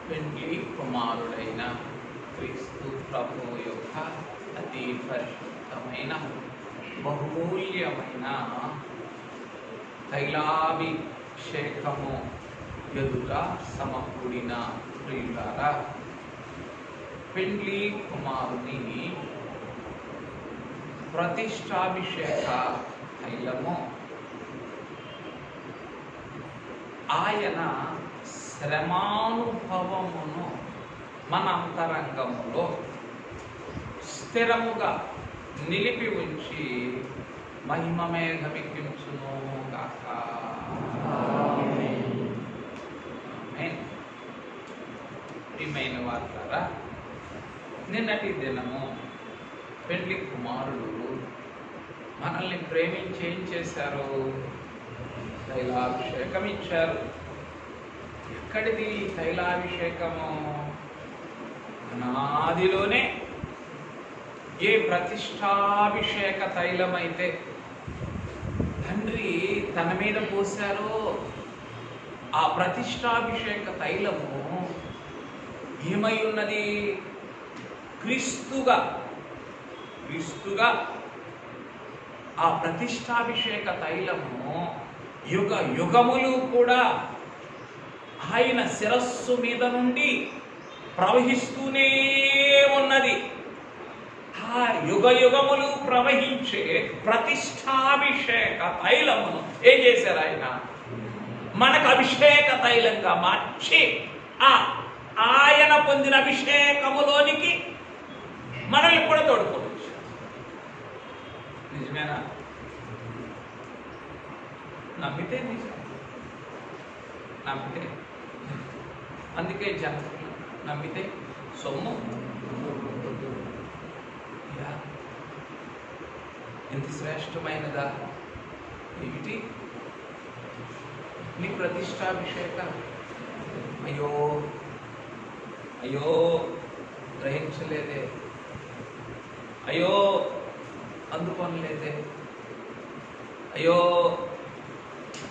పెండ్లి కుమారుడైన క్రీస్తు ప్రభువు యొక్క అతి పరిశుద్ధమైన బహుమూల్యమైన తైలాభిషేకము ఎదుట సమకూడిన ప్రియులారా, పెండ్లి కుమారుని ప్రతిష్టాభిషేక తైలము ఆయన శ్రమానుభవమును మన అంతరంగములో స్థిరముగా నిలిపి ఉంచి మహిమ మేఘమిక్కించును గాక. ప్రియమైన వార్తారా, నిన్నటి దినము పెండ్లి కుమారుడు మనల్ని ప్రేమించి ఏం చేశారు? తైలాభిషేకం ఇచ్చారు. ఎక్కడిది తైలాభిషేకము? అనాదిలోనే ఏ ప్రతిష్టాభిషేక తైలమైతే తండ్రి తన మీద పోశారో ఆ ప్రతిష్టాభిషేక తైలము ఏమై ఉన్నది? క్రీస్తుగా ఆ ప్రతిష్టాభిషేక తైలము యుగ యుగములు కూడా ఆయన శిరస్సు మీద నుండి ప్రవహిస్తూనే ఉన్నది. ఆ యుగ యుగములు ప్రవహించే ప్రతిష్టాభిషేక తైలమును ఏం చేశారు? మనకు అభిషేక తైలంగా మార్చి ఆయన పొందిన అభిషేకములోనికి మనల్ని కూడా తోడుకోవచ్చు. నిజమేనా? నమ్మితే నిజం, నమ్మితే అందుకే జాగ్రత్త. నమ్మితే సొమ్ము. ఎంత శ్రేష్టమైనదా ఏమిటి నీ ప్రతిష్టాభిషేక? అయ్యో అయ్యో గ్రహించలేదే, అయ్యో అందుకోనలేదే, అయ్యో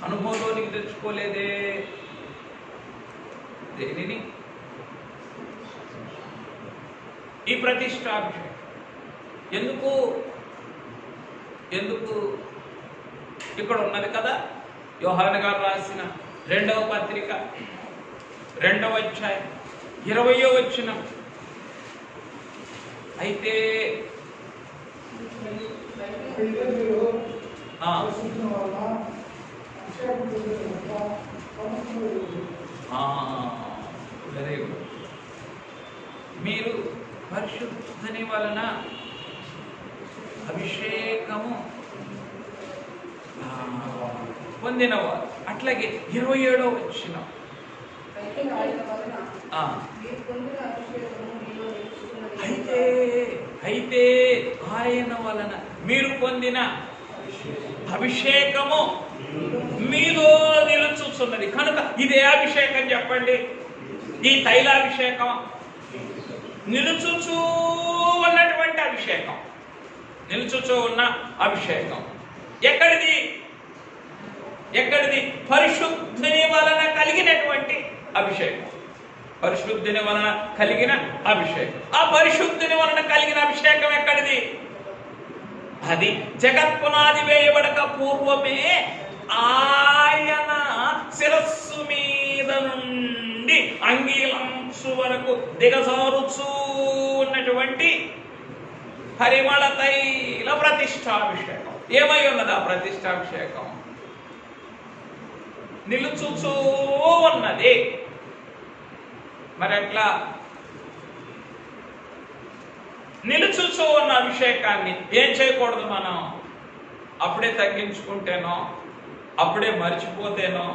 అనుభవంలోనికి తెచ్చుకోలేదే. దేనిని? ఈ ప్రతిష్టాభిషేకం. ఎందుకు ఇక్కడ ఉన్నది కదా, యోహాను గారు రాసిన 2వ పత్రిక 2వ అధ్యాయం 20వ వచనం. అయితే మీరు పరిశుద్ధని వలన అభిషేకము పొందినవారు. అట్లాగే 27వ వచనం. అయితే ఆయన వలన మీరు పొందిన అభిషేకము మీలో నిలుచుచున్నది. కనుక ఇదే అభిషేకం చెప్పండి. ఈ తైలాభిషేకం నిలుచుచూ ఉన్నటువంటి అభిషేకం, నిలుచుచూ ఉన్న అభిషేకం ఎక్కడిది? పరిశుద్ధుని వలన కలిగినటువంటి అభిషేకం. పరిశుద్ధుని వలన కలిగిన అభిషేకం. ఆ పరిశుద్ధుని వలన కలిగిన అభిషేకం ఎక్కడిది? అది జగత్పునాది వేయబడక పూర్వమే ఆయన శిరస్సు మీద నుండి అంగీలంసు వరకు దిగజారుచూ ఉన్నటువంటి పరిమళ తైల ప్రతిష్టాభిషేకం. ఏమై ఉన్నది ఆ ప్రతిష్టాభిషేకం? నిలుచుచూ ఉన్నది. మరి ఎట్లా? నిలుచుచూ ఉన్న అభిషేకాన్ని ఏం చేయకూడదు మనం? అప్పుడే తగ్గించుకుంటేనో, అప్పుడే మర్చిపోతేనో,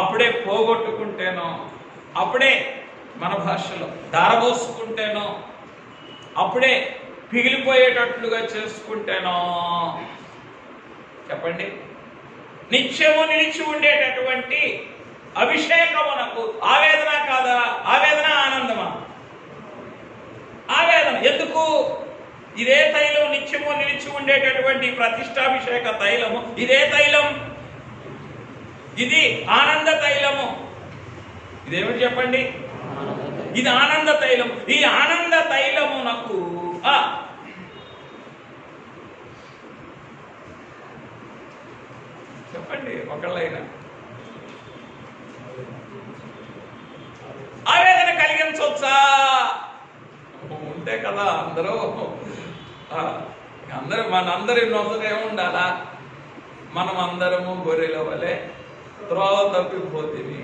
అప్పుడే పోగొట్టుకుంటేనో, అప్పుడే మన భాషలో దారబోసుకుంటేనో, అప్పుడే పిగిలిపోయేటట్లుగా చేసుకుంటేనో చెప్పండి. నిత్యము నిలిచి ఉండేటటువంటి అభిషేకమునకు ఆవేదన కాదా? ఆవేదన ఆనందమా? ఆవేదన. ఎందుకు? ఇదే తైలం నిత్యము నిలిచి ఉండేటటువంటి ప్రతిష్టాభిషేక తైలము, ఇదే తైలం, ఇది ఆనంద తైలము. ఇదేమిటి చెప్పండి? ఇది ఆనంద తైలం. ఈ ఆనంద తైలమునకు చెప్పండి ఒకళ్ళైనా ఆవేదన కలిగించవచ్చా? ఉంటే కదా అందరూ మనందరి నొసరే ఉండాలా? మనం అందరము గొర్రెల వలె త్రోవ తప్పిపోతుంది.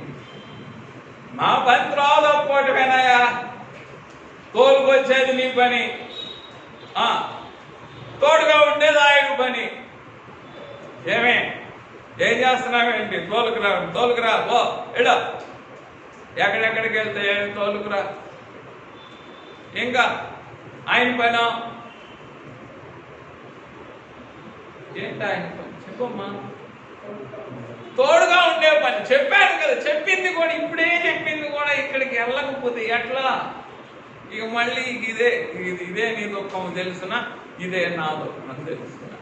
మా పని త్రోవ తప్పుకోవటమేనాయా? తోలుకొచ్చేది నీ పని, తోడుగా ఉండేది ఆయన పని. ఏం చేస్తున్నావేంటి? తోలుకురా ఓ ఎడా ఎక్కడెక్కడికి వెళ్తే తోలుకురా. ఇంకా ఆయన పైన ఏంటి? ఆయన పని చెప్పమ్మా. తోడుగా ఉండే పని చెప్పాను కదా. చెప్పింది కూడా ఇప్పుడే చెప్పింది కూడా ఇక్కడికి వెళ్ళకపోతే ఎట్లా? ఇక మళ్ళీ ఇదే నీ దుఃఖం తెలుసున, ఇదే నా దుఃఖం తెలుసున.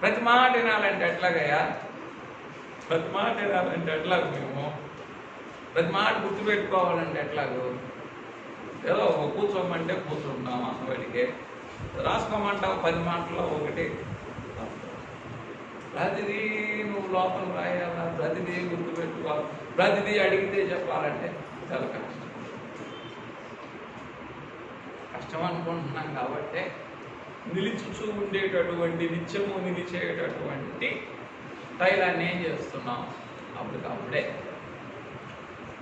ప్రతి మాట వినాలంటే ఎట్లాగయ్యా? ప్రతి మాట వినాలంటే ఎట్లాగో? మేము ప్రతి మాట గుర్తుపెట్టుకోవాలంటే ఎట్లాగో? ఏదో కూర్చోమంటే కూర్చుంటాం, అంతవడికే రాసుకోమంటావు 10 మాటల్లో ఒకటి. ప్రతిదీ నువ్వు లోపల రాయాలా, ప్రతిదీ గుర్తుపెట్టుకోవాలి, ప్రతిదీ అడిగితే చెప్పాలంటే చాలా కష్టం అనుకుంటున్నాం. కాబట్టి నిలిచుచూ ఉండేటటువంటి నిత్యము నిలిచేటటువంటి తైలాన్ని ఏం చేస్తున్నాం? అప్పటికప్పుడే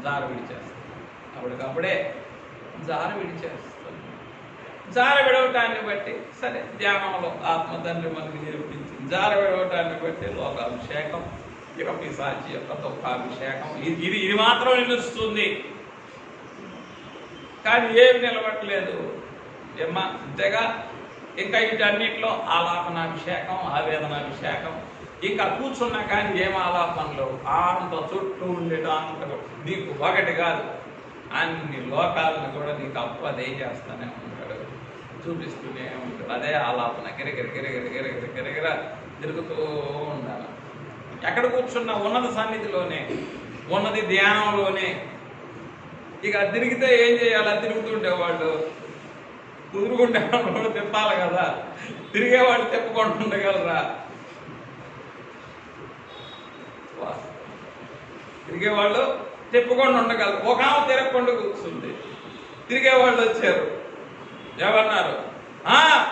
జార విడిచేస్తాం. అప్పటికప్పుడే జార విడిచేస్తాం. జార విడవటాన్ని బట్టి సరే ధ్యానంలో ఆత్మతండ్రి మనకి నేర్పించింది. జార విడవటాన్ని బట్టి లోకాభిషేకం, ఇక పిశాచి యొక్క దుఃఖాభిషేకం, ఇది మాత్రం నిలుస్తుంది. కానీ ఏమి నిలబట్టలేదు ఏమ్మా. అంతేగా ఇంకా వీటన్నిటిలో ఆలాపనాభిషేకం, ఆవేదనాభిషేకం. ఇంకా కూర్చున్నా కానీ ఏం ఆలాపనలు అంత చుట్టూ ఉండేటంతలో నీకు ఒకటి కాదు, అన్ని లోకాలను కూడా నీకు అదే చేస్తానే ఉంటాడు, చూపిస్తూనే ఉంటాడు. అదే ఆలాపన గిరగిర గిరగిర గిరగిర గిరగిర తిరుగుతూ ఉండాలి. ఎక్కడ కూర్చున్నా ఉన్నది సన్నిధిలోనే, ఉన్నది ధ్యానంలోనే. ఇక తిరిగితే ఏం చేయాలి? తిరుగుతుండేవాళ్ళు కుదురుకుండేవాళ్ళు తిప్పాలి కదా. తిరిగేవాళ్ళు తిప్పకుండా ఉండగలరా? తిరిగేవాళ్ళు తిప్పకుండా ఉండగలరు. ఒక ఆమె తిరగకుండా కూర్చుంది. తిరిగేవాళ్ళు వచ్చారు, ఏమన్నారు?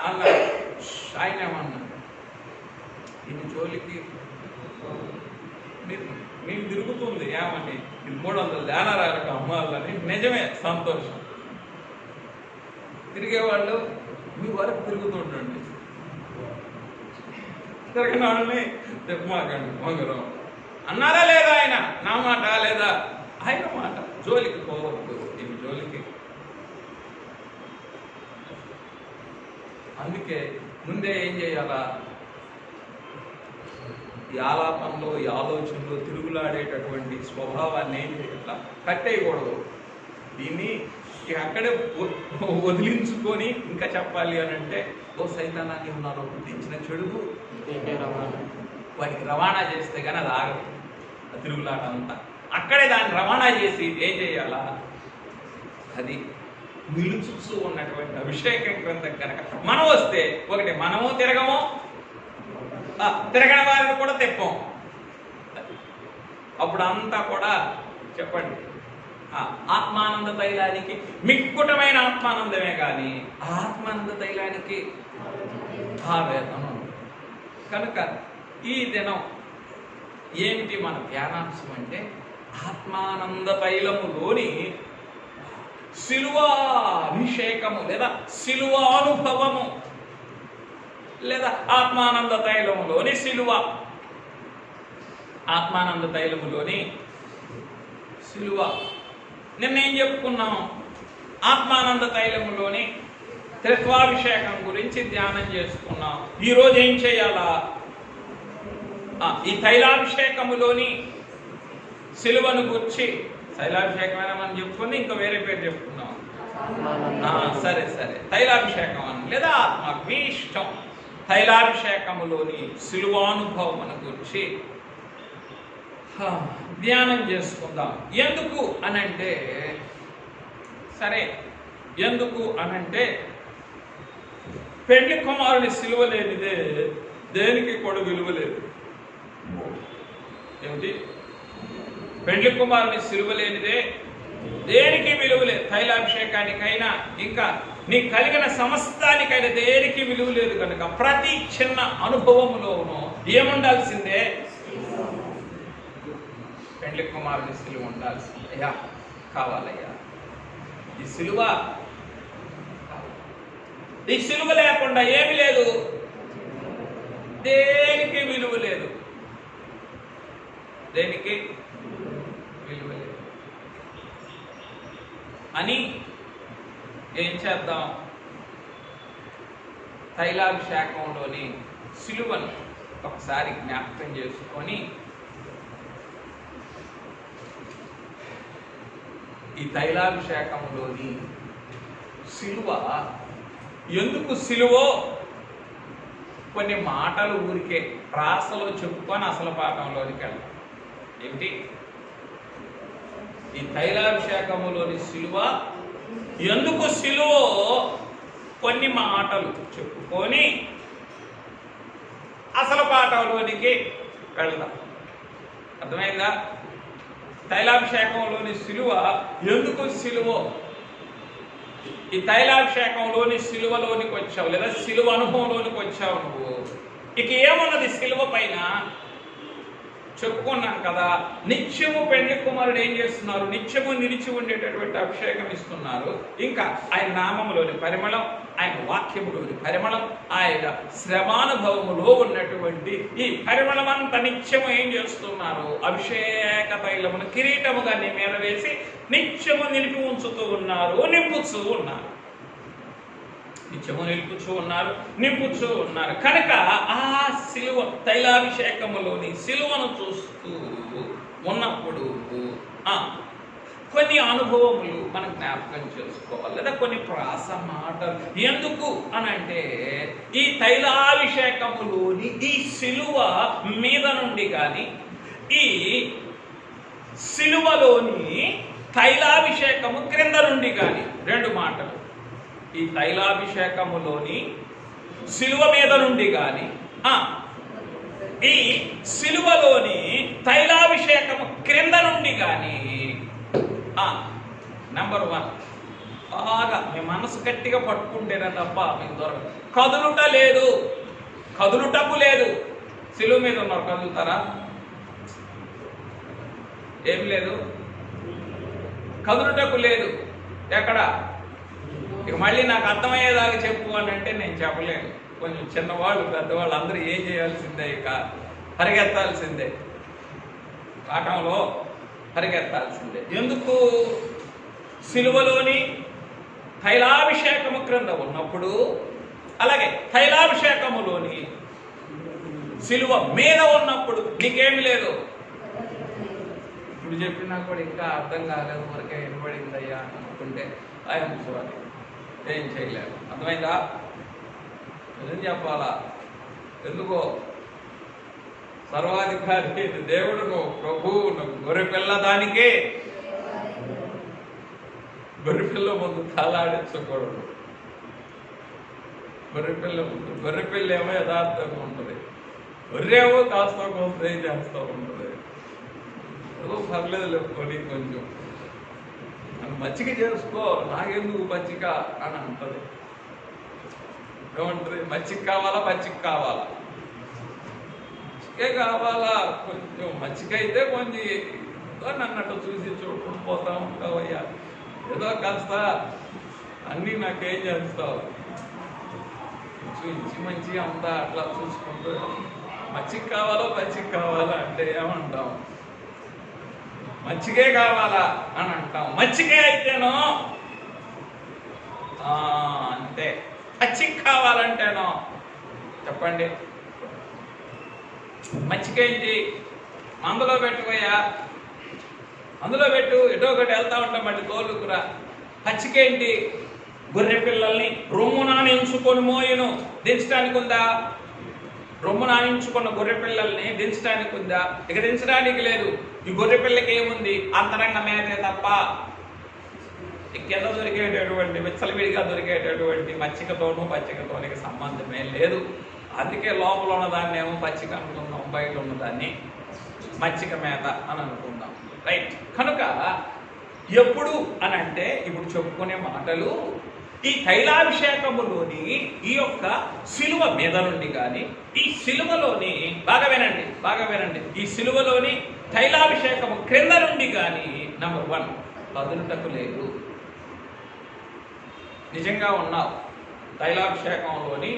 అన్నారు. ఆయన ఏమన్నారు? ఇది జోలికి మేము తిరుగుతుంది ఏమని? ఇది 300 ధ్యానాలకు అమ్మాలని. నిజమే, సంతోషం. తిరిగేవాళ్ళు మీ వరకు తిరుగుతుండండి, తిరగని వాళ్ళని తిప్పమాకండి మంగళం అన్నారా లేదా? ఆయన నా మాట లేదా? ఆయన మాట. జోలికి పోవద్దు, ఇవి జోలికి. అందుకే ముందే ఏం చేయాలా? ఈ ఆలాపంలో, ఈ ఆలోచనలో తిరుగులాడేటటువంటి స్వభావాన్ని ఏం చేయాలా? కట్టేయకూడదు. దీన్ని ఇక అక్కడే వదిలించుకొని ఇంకా చెప్పాలి అని అంటే, ఓ సైతానాన్ని ఉన్నారు పుట్టించిన చెడుగు వాడికి రవాణా చేస్తే కానీ అది ఆగదు. తిరుగులాట అంతా అక్కడే దాన్ని రవాణా చేసి ఏం చేయాలా? అది నిలుచుతూ ఉన్నటువంటి అభిషేకం క్రింద కనుక మనం వస్తే ఒకటి మనము తిరగము, తిరగని వారిని కూడా తెప్పం. అప్పుడు అంతా కూడా చెప్పండి ఆత్మానంద తైలానికి మిక్కుటమైన ఆత్మానందమే కానీ ఆత్మానంద తైలానికి ఆవేదన. కనుక ఈ దినం ఏమిటి మన ధ్యానాంశం అంటే ఆత్మానంద తైలములోని శిలువాభిషేకము లేదా శిలువానుభవము, లేదా ఆత్మానంద తైలములోని శిలువ. ఆత్మానంద తైలములోని శిలువ. నిన్నేం చెప్పుకున్నాం? ఆత్మానంద తైలములోని త్రిత్వాభిషేకం గురించి ధ్యానం చేసుకున్నాం. ఈరోజు ఏం చేయాలా? ఈ తైలాభిషేకములోని శిలువను గుర్చి, తైలాభిషేకమైనా మనం చెప్పుకుని ఇంకా వేరే పేరు చెప్పుకున్నాం. సరే తైలాభిషేకం అని లేదా ఆత్మ మీ ఇష్టం. తైలాభిషేకములోని శిలువానుభవం గురించి ధ్యానం చేసుకుందాం. ఎందుకు అనంటే సరే, ఎందుకు అనంటే పెండ్లి కుమారుని సిలువ లేనిదే దేనికి కూడా విలువ లేదు. ఏమిటి? పెండ్లి కుమారుని సిలువ లేనిదే దేనికి విలువ లేదు. తైలాభిషేకానికైనా ఇంకా నీ కలిగిన సమస్తానికైనా దేనికి విలువ లేదు కనుక ప్రతి చిన్న అనుభవములోనూ ఏముండాల్సిందే? పెండ్లి కుమారుని సిలువ ఉండాల్సిందే. అయ్యా కావాలయ్యా, ఈ సిలువ, ఈ సిలువ లేకుండా ఏమి లేదు, దేనికి విలువ లేదు, దేనికి విలువ లేదు అని ఏం చేద్దాం? తైలాభిషేకంలోని సిలువను ఒకసారి జ్ఞాపకం చేసుకొని ఈ తైలాభిషేకంలోని సిలువ ఎందుకు సిలువో కొన్ని మాటలు ఊరికే ప్రాసలో చెప్పుకొని అసలు పాఠంలోనికి వెళ్తాం. ఏమిటి? ఈ తైలాభిషేకములోని సిలువ ఎందుకు సిలువో కొన్ని మాటలు చెప్పుకొని అసలు పాఠంలోనికి వెళ్దాం. అర్థమైందా? తైలాభిషేకంలోని సిలువ ఎందుకు సిలువో, ఈ తైలాభిషేకంలోని సిలువలోనికి వచ్చావు లేదా సిలువ అనుభవంలోనికి వచ్చావు నువ్వు, ఇక ఏమున్నది సిలువ పైన? చెప్పుకున్నాం కదా, నిత్యము పెండ్లి కుమారుడు ఏం చేస్తున్నారు? నిత్యము నిలిచి ఉండేటటువంటి అభిషేకం ఇస్తున్నారు. ఇంకా ఆయన నామములోని పరిమళం, ఆయన వాక్యములోని పరిమళం, ఆయన శ్రమానుభవములో ఉన్నటువంటి ఈ పరిమళమంతా నిత్యము ఏం చేస్తున్నారు? అభిషేక తైలమును కిరీటముగా నీ మీద వేసి నిత్యము నిలిపి ఉంచుతూ ఉన్నారు, నింపుతూ ఉన్నారు. నిత్యము నిలుపుచూ ఉన్నారు, నింపుచూ ఉన్నారు. కనుక ఆ సిలువ, తైలాభిషేకములోని సిలువను చూస్తూ ఉన్నప్పుడు కొన్ని అనుభవములు మనం జ్ఞాపకం చేసుకోవాలి, లేదా కొన్ని ప్రాస మాటలు. ఎందుకు అనంటే ఈ తైలాభిషేకములోని ఈ సిలువ మీద నుండి కానీ, ఈ సిలువలోని తైలాభిషేకము క్రింద నుండి కానీ, రెండు మాటలు. ఈ తైలాభిషేకములోని సిలువ మీద నుండి కానీ, ఈ సిలువలోని తైలాభిషేకము క్రింద నుండి కానీ, నెంబర్ 1 బాగా మీ మనసు గట్టిగా పట్టుకుంటేనే తప్ప మీకు దొరకదు. కదులుట లేదు, కదులుటకు లేదు. సిలువ మీద ఉన్నారు, కదులుతారా? ఏం లేదు, కదులుటకు లేదు. ఎక్కడ? ఇక మళ్ళీ నాకు అర్థమయ్యేదాకా చెప్పు అని అంటే నేను చెప్పలేను. కొంచెం చిన్నవాళ్ళు పెద్దవాళ్ళు అందరూ ఏం చేయాల్సిందే, ఇక పరిగెత్తాల్సిందే, పాఠంలో పరిగెత్తాల్సిందే. ఎందుకు? సిలువలోని తైలాభిషేకము క్రింద ఉన్నప్పుడు, అలాగే తైలాభిషేకములోని సిలువ మీద ఉన్నప్పుడు నీకేమి లేదు. ఇప్పుడు చెప్పినా కూడా ఇంకా అర్థం కాలేదు, వరకే వినబడిందయ్యా అనుకుంటే ఆయన చూడాలి, ఏం చేయలేదు. అర్థమైందా? ఏం చెప్పాలా? ఎందుకో సర్వాధికారి దేవుడును, ప్రభువును, గొర్రెపిల్ల దానికే, గొర్రెపిల్ల ముందు తలాడించకూడదు. గొర్రెపిల్ల ముందు, గొర్రెపిల్ల ఏమో యథార్థంగా ఉంటుంది, గొర్రెమో కాస్త కొంత ఏం చేస్తూ ఉంటుంది. ఏదో పర్లేదు లేపుకొని కొంచెం మచ్చిక చేసుకో, నాకెందుకు మచ్చిక అని అంటది. ఏమంటుంది? మచ్చిక కావాలా, పచ్చిక కావాలా? మచ్చికే కావాలా. కొంచెం మచ్చిక అయితే కొంచెం నన్నట్టు చూసి చూడుకుంటూ పోతా ఉంటావయ్యా, ఏదో కాస్త అన్నీ నాకేం చేస్తావు, ఇంచి మంచి అంతా అట్లా చూసుకుంటూ మచ్చిక కావాలో పచ్చిక కావాలా అంటే ఏమంటాం? మచ్చికే కావాలా అని అంటాం. మచ్చికే అయితేనో అంతే, పచ్చిక కావాలంటేనో చెప్పండి. మచ్చికేంటి? అందులో పెట్టుకోయా, అందులో పెట్టు, ఎటో ఒకటి వెళ్తా ఉంటాం మళ్ళీ తోలుకురా. పచ్చికేంటి? గొర్రె పిల్లల్ని రొమ్ము నానించుకొని మోయను, దించడానికి ఉందా? రొమ్ము నానించుకున్న గొర్రె పిల్లల్ని దించడానికి ఉందా? ఇక దించడానికి లేదు. ఈ గొర్రె పిల్లకి ఏముంది? అంతరంగ మేతే తప్ప కింద దొరికేటటువంటి విచ్చలవిడిగా దొరికేటటువంటి పచ్చికతోనికి సంబంధమే లేదు. అందుకే లోపల ఉన్నదాన్ని ఏమో పచ్చిక అనుకుందాం, బయట ఉన్నదాన్ని మచ్చిక మేత అని అనుకుందాం. రైట్. కనుక ఎప్పుడు అని అంటే ఇప్పుడు చెప్పుకునే మాటలు ఈ తైలాభిషేకములోని ఈ యొక్క శిలువ మీద నుండి కానీ ఈ శిలువలోని బాగా వినండి ఈ శిలువలోని తైలాభిషేకము క్రింద నుండి కానీ నెంబర్ 1 కదులుటకు లేదు. నిజంగా ఉన్నావు తైలాభిషేకంలోని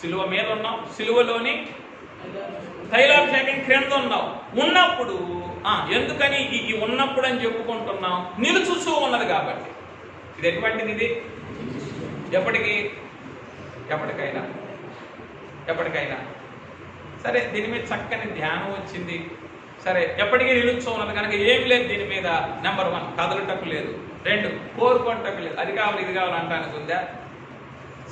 శిలువ మీద ఉన్నావు, శిలువలోని తైలాభిషేకం క్రింద ఉన్నావు. ఉన్నప్పుడు ఎందుకని ఈ ఉన్నప్పుడు అని చెప్పుకుంటున్నాం? నిలుచుచూ ఉన్నది కాబట్టి. ఇది ఎటువంటిది? ఇది ఎప్పటికైనా సరే. దీని మీద చక్కని ధ్యానం వచ్చింది. సరే, ఎప్పటికీ నిలుచు ఉన్నది కనుక ఏమి లేదు దీని మీద. నెంబర్ 1 కదలటకు లేదు. 2 కోరుకోవటకు లేదు. అది కావాలి ఇది కావాలంటానికి ఉందా?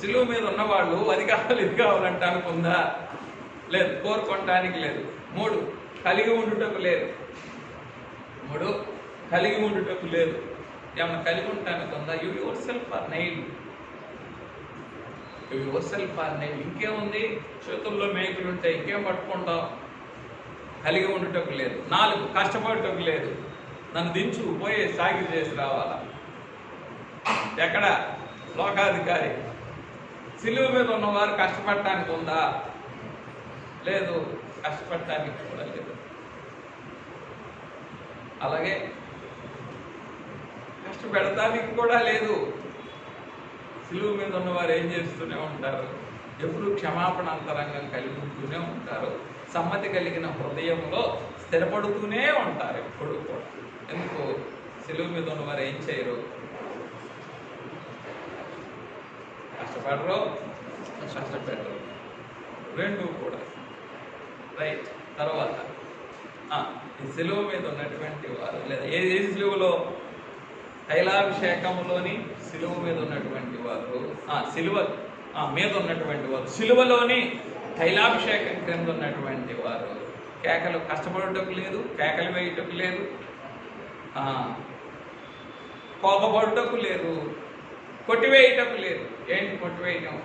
సిలువ మీద ఉన్నవాళ్ళు అది కావాలి ఇది కావాలంటానికి ఉందా? లేదు. కోరుకోవటానికి లేదు. 3 కలిగి ఉండుటకు లేదు. ఏమన్నా కలిగి ఉండటానికి ఉందా? You yourself are nail. ఇంకేముంది? చేతుల్లో మేకులు ఉంటాయి, ఇంకేం పట్టుకుంటావు? కలిగి ఉండుటకు లేదు. 4 కష్టపడటకు లేదు. నన్ను దించు పోయి సాగిరి చేసి రావాలా? ఎక్కడ? లోకాధికారి. సిలువ మీద ఉన్నవారు కష్టపడటానికి ఉందా? లేదు. కష్టపడటానికి కూడా లేదు. అలాగే కష్టపెడటానికి కూడా లేదు. సిలువ మీద ఉన్నవారు ఏం చేస్తూనే ఉంటారు? ఎప్పుడు క్షమాపణ అంతరంగం కలిగి ఉంటూనే ఉంటారు. సమ్మతి కలిగిన హృదయంలో స్థిరపడుతూనే ఉంటారు ఎప్పుడు కూడా. ఎందుకు? సిలువ మీద ఉన్నవారు ఏం చేయరు? కష్టపడరు, కష్టపెట్టరు, 2 కూడా. రైట్. తర్వాత ఈ సిలువ మీద ఉన్నటువంటి వారు లేదా ఏ సిలువలో? తైలాభిషేకంలోని సిలువ మీద ఉన్నటువంటి వారు, సిలువ మీద ఉన్నటువంటి వారు, సిలువలోని తైలాభిషేకం క్రింద ఉన్నటువంటి వారు కేకలు కష్టపడటకు లేదు, కేకలు వేయటకు లేదు, కోపపడటకు లేదు, కొట్టివేయటకు లేదు. ఏంటి కొట్టివేయటం?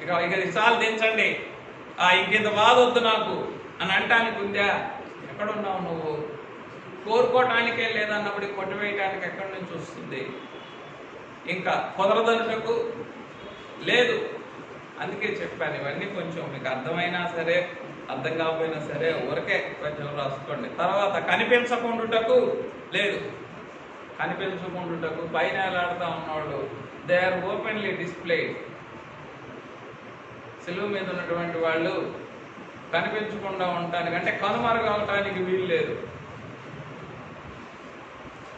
ఇక చాలు దించండి, ఇంకింత బాధ వద్దు నాకు అని అంటానికి ఉందా? ఎక్కడున్నావు నువ్వు? కోరుకోవటానికే లేదన్నప్పుడు కొట్టివేయటానికి ఎక్కడి నుంచి వస్తుంది? ఇంకా కుదరదనుటకు లేదు. అందుకే చెప్పాను, ఇవన్నీ కొంచెం మీకు అర్థమైనా సరే అర్థం కాకపోయినా సరే ఊరికే కొంచెం రాసుకోండి. తర్వాత కనిపించకుండుటకు లేదు. కనిపించకుండుటకు పైన ఎలాడుతూ ఉన్నవాళ్ళు దే ఆర్ ఓపెన్లీ డిస్ప్లేడ్. సిలువ మీద ఉన్నటువంటి వాళ్ళు కనిపించకుండా ఉండటానికి అంటే కనుమరుగవటానికి వీలు లేదు.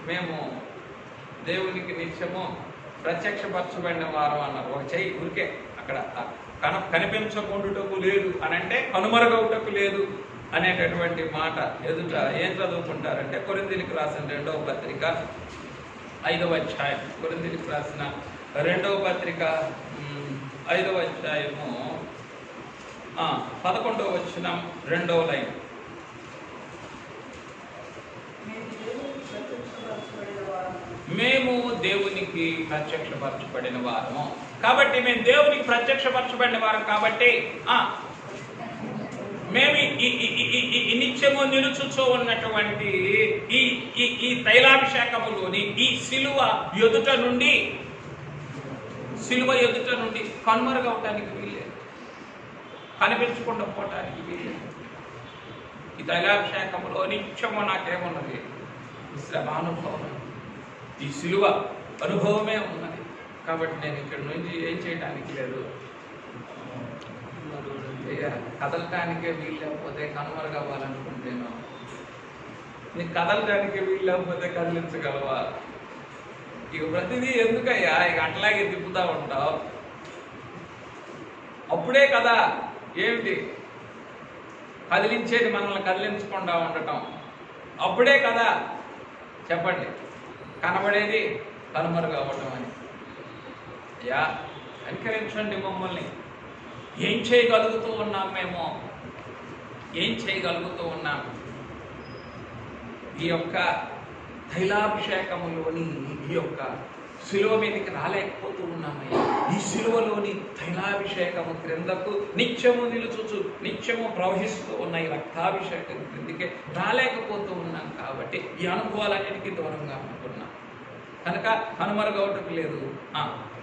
మేము దేవునికి నిత్యము ప్రత్యక్షపరచబడిన వారం అన్నారు. ఒక చెయ్యి ఊరికే అక్కడ కనిపించకుండుటకు లేదు అని అంటే కనుమరుగవుటకు లేదు అనేటటువంటి మాట ఎదుట ఏం చదువుకుంటారంటే కొరింథీయులకు రాసిన 2వ పత్రిక 5వ అధ్యాయం. కొరింథీయులకు రాసిన 2వ పత్రిక 5వ అధ్యాయము 11వ వచనం 2వ లైన్. మేము దేవునికి ప్రత్యక్షపరచబడిన వారము కాబట్టి, మేము దేవునికి ప్రత్యక్షపరచబడిన వారం కాబట్టి మేము ఈ నిత్యము నిలుచుచూ ఉన్నటువంటి ఈ తైలాభిషేకములోని ఈ సిలువ ఎదుట నుండి కనుమరుగవటానికి వీల్లేదు, కనిపించకుండా పోవటానికి వీల్లేదు. ఈ తైలాభిషేకములో నిత్యము నాకేమున్నది? శ్రమానుభవం, ఈ సిలువ అనుభవమే ఉన్నది. కాబట్టి నేను ఇక్కడ నుంచి ఏం చేయడానికి లేదు, కదలటానికే వీలు లేకపోతే కనుమరుగవ్వాలనుకుంటేను. నీకు కదలటానికే వీలు లేకపోతే కదిలించగలవా? ఇక ప్రతిదీ ఎందుకయ్యా ఇక అట్లాగే తిప్పుతూ ఉంటావు? అప్పుడే కదా ఏమిటి కదిలించేది, మనల్ని కదిలించకుండా ఉండటం అప్పుడే కదా. చెప్పండి, కనబడేది కనుమరుగు అవ్వటం అని. యా కనికరించండి మమ్మల్ని. ఏం చేయగలుగుతూ ఉన్నాం? మేము ఏం చేయగలుగుతూ ఉన్నాం? ఈ యొక్క తైలాభిషేకములోని ఈ యొక్క శిలువ మీదకి రాలేకపోతూ ఉన్నామయ్యా. ఈ శిలువలోని తైలాభిషేకము క్రిందకు నిత్యము నిలుచుచు నిత్యము ప్రవహిస్తూ ఉన్న ఈ రక్తాభిషేకం క్రిందికి రాలేకపోతూ ఉన్నాం కాబట్టి ఈ అనుభవాలన్నిటికీ దూరంగా ఉంటున్నాం కనుక కనుమరుగవటకు లేదు,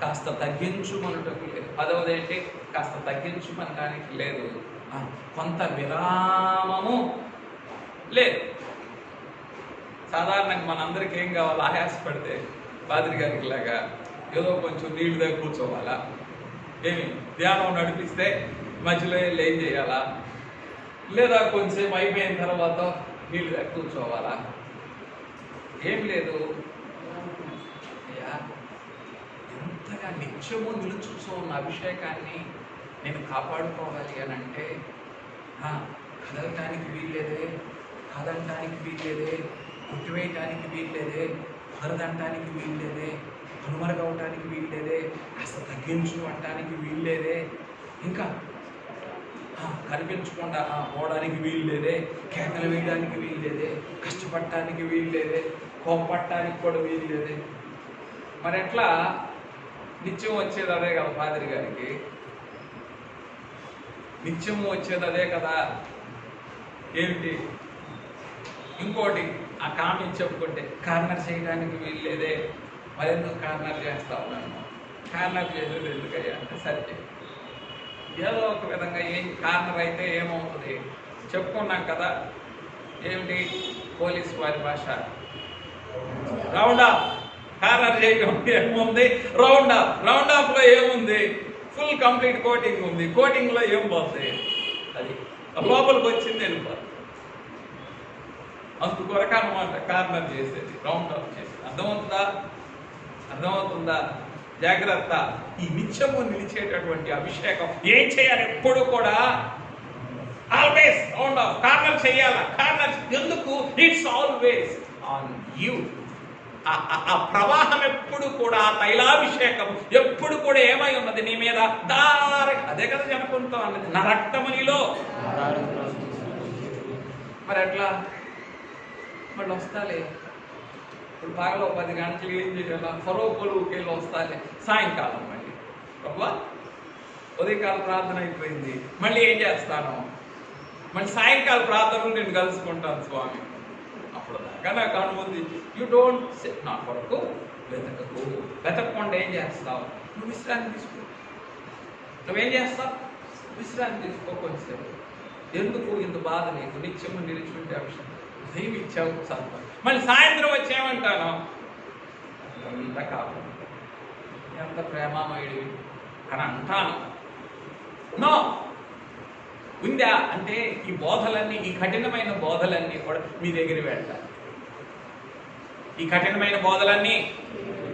కాస్త తగ్గించుమనటకు లేదు. పదవది ఏంటి? కాస్త తగ్గించుమనడానికి లేదు, కొంత విరామము లేదు. సాధారణంగా మనందరికీ ఏం కావాలి? ఆయాసపడితే పాదిరి గారికి లాగా ఏదో కొంచెం నీళ్ళు దగ్గర కూర్చోవాలా, ఏమి ధ్యానం నడిపిస్తే మధ్యలో ఏం చేయాలా, లేదా కొంచెంసేపు అయిపోయిన తర్వాత నీళ్ళు దగ్గర కూర్చోవాలా, ఏం లేదు. ఎంతగా నిత్యము నిలుచుతూ ఉన్న అభిషేకాన్ని నేను కాపాడుకోవాలి అని అంటే కదలటానికి వీల్లేదే, కాదనటానికి వీల్లేదే, కొట్టివేయటానికి వీల్లేదే, వరదంటానికి వీల్లేదే, కనుమరుగవటానికి వీల్లేదే, కాస్త తగ్గించు అంటానికి వీల్లేదే, ఇంకా కనిపించకుండా పోవడానికి వీల్లేదే, కేకలు వేయడానికి వీల్లేదే, కష్టపడటానికి వీల్లేదే, కోపపడటానికి కూడా వీల్లేదే. మరి ఎట్లా? నిత్యం వచ్చేది అదే కదా పాదిరి గారికి, నిత్యము వచ్చేది అదే కదా. ఏమిటి? ఇంకోటి ఆ కామెంట్ చెప్పుకుంటే కార్నర్ చేయడానికి వీల్లేదే, మరెందుకు కార్నర్ చేస్తావు నన్ను? కార్నర్ చేసేది ఎందుకయ్యా అంటే సరే ఏదో ఒక విధంగా ఏం కార్నర్ అయితే ఏమవుతుంది చెప్పుకున్నాం కదా. ఏమిటి? పోలీస్ వారి భాష రౌండ్ ఆఫ్. కార్నర్ చేయడం ఏముంది? Round of. రౌండ్ ఆఫ్లో ఏముంది? ఫుల్ కంప్లీట్ కోటింగ్ ఉంది. కోటింగ్లో ఏం పోతుంది? అది లోపలికి వచ్చింది వెళ్ళిపోతుంది. అందుకొరకు అన్నమాట కార్నర్ చేసేది, రౌండ్ ఆఫ్ చేసేది. అర్థమవుతుందా? అర్థమవుతుందా? జాగ్రత్త. ఈ నిత్యము నిలిచేటటువంటి అభిషేకం ఏం చేయాలి? ఎప్పుడు కూడా ఆల్వేస్ రౌండ్ ఆఫ్. కార్నర్ చేయాలా? కార్నర్ ఎందుకు? It's always on you. ఆ ప్రవాహం ఎప్పుడు కూడా, ఆ తైలాభిషేకం ఎప్పుడు కూడా ఏమై ఉన్నది? నీ మీద అదే కదా జనకుంటూ అన్నది, నా రక్తమునిలో. మరి ఎట్లా? మళ్ళీ వస్తాలే, ఇప్పుడు బాగా 10 గంటలు ఏం చేయాలా? ఫరోపులుకి వెళ్ళి వస్తాలే, సాయంకాలం మళ్ళీ ప్రభా ఉదయకాల ప్రార్థన అయిపోయింది, మళ్ళీ ఏం చేస్తాను? మళ్ళీ సాయంకాల ప్రార్థనలు నేను కలుసుకుంటాను స్వామి. అప్పుడు దాకా నాకు అనుమతి. యూ డోంట్ నా కొరకు వెతకకు. వెతకకుండా ఏం చేస్తావు? నువ్వు విశ్రాంతి తీసుకో. నువ్వేం చేస్తావు? విశ్రాంతి తీసుకో కొంచెంసేపు. ఎందుకు ఇంత బాధ నీకు? నిత్యము నిలిచుంటే విషయం ఉదయం ఇచ్చావు చదువు, మళ్ళీ సాయంత్రం వచ్చేమంటాను ఎంత కాదు, ఎంత ప్రేమామయుడివి అని అంటాను. నో ఉందా అంటే ఈ బోధలన్నీ, ఈ కఠినమైన బోధలన్నీ కూడా మీ దగ్గర వెళ్తాయి. ఈ కఠినమైన బోధలన్నీ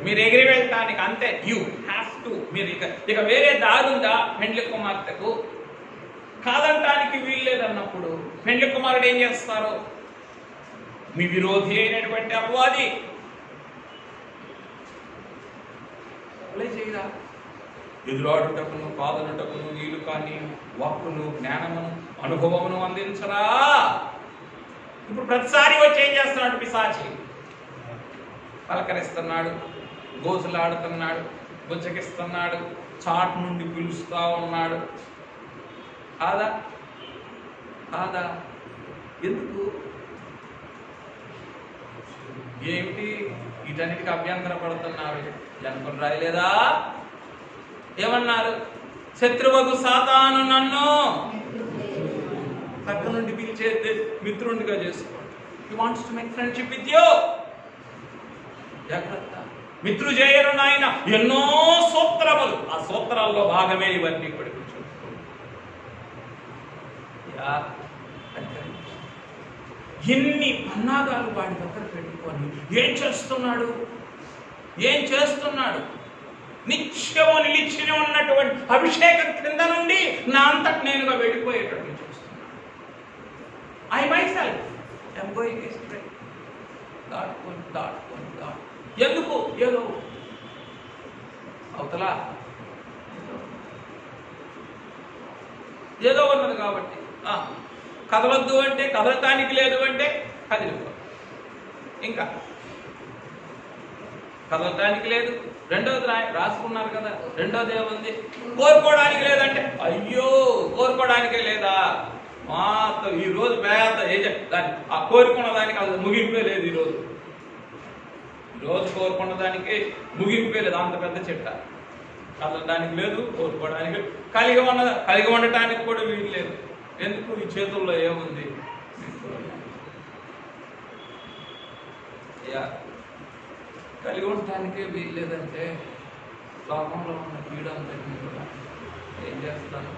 మీరు ఎగిరి వెళ్ళటానికి అంతే. You have to. మీరు ఇక వేరే దారి ఉందా? పెండ్లి కుమార్తెకు కాదంటానికి వీల్లేదన్నప్పుడు పెండ్లి కుమారుడు ఏం చేస్తారు? మీ విరోధి అయినటువంటి అపవాది చేయదా? ఎదురాడుటకును కాదనుటకును నీళ్లు కానీ వాక్కును జ్ఞానమును అనుభవమును అందించరా? ఇప్పుడు ప్రతిసారి వచ్చి ఏం చేస్తున్నాడు? పిశాచి పలకరిస్తున్నాడు, గోజులాడుతున్నాడు, బుజ్జగిస్తున్నాడు, చాట్ నుండి పిలుస్తా ఉన్నాడు. కాదా? కాదా? ఎందుకు? ఏమిటి? వీటన్నిటికి అభ్యంతర పడుతున్నారు. జనకులు రాయలేదా? ఏమన్నారు? శత్రువకు సాతాను నన్ను పక్క నుండి పిలిచే మిత్రుడిగా చేసుకోండి. He wants to make friendship with you. జాగ్రత్త. మిత్రు చేయరు నాయన ఎన్నో సూత్రములు. ఆ సూత్రాల్లో భాగమే ఇవన్నీ కూడా. ఎన్ని పన్నాగాలు వాడి దగ్గర పెట్టుకొని ఏం చేస్తున్నాడు? ఏం చేస్తున్నాడు? నిత్యము నిలిచి ఉన్నటువంటి అభిషేకం కింద నుండి నా అంతటి నేనుగా వెళ్ళిపోయేటట్టు చూస్తున్నాడు. I my self am going astray. దాటుకొని ఎందుకు? ఏదో అవతల ఏదో ఉన్నది కాబట్టి. కదలొద్దు అంటే, కదలటానికి లేదు అంటే కదిలిపో. ఇంకా కదలటానికి లేదు. రెండోది రాసుకున్నారు కదా, రెండోది ఏముంది? కోరుకోవడానికి లేదంటే అయ్యో కోరుకోవడానికే లేదా? మాత్రం ఈరోజు పేద దాన్ని ఆ కోరుకున్న దానికి అది ముగింపే లేదు. ఈరోజు కోరుకున్న దానికి ముగింపే లేదు. అంత పెద్ద చెట్ట కదలడానికి లేదు, కోరుకోవడానికి కలిగి ఉండటానికి కూడా వీలు లేదు. ఎందుకు? ఈ చేతుల్లో ఏముంది? కలిగి ఉండటానికే వీలు లేదంటే లోకంలో ఉన్న కీడంతటిని కూడా ఏం చేస్తాను?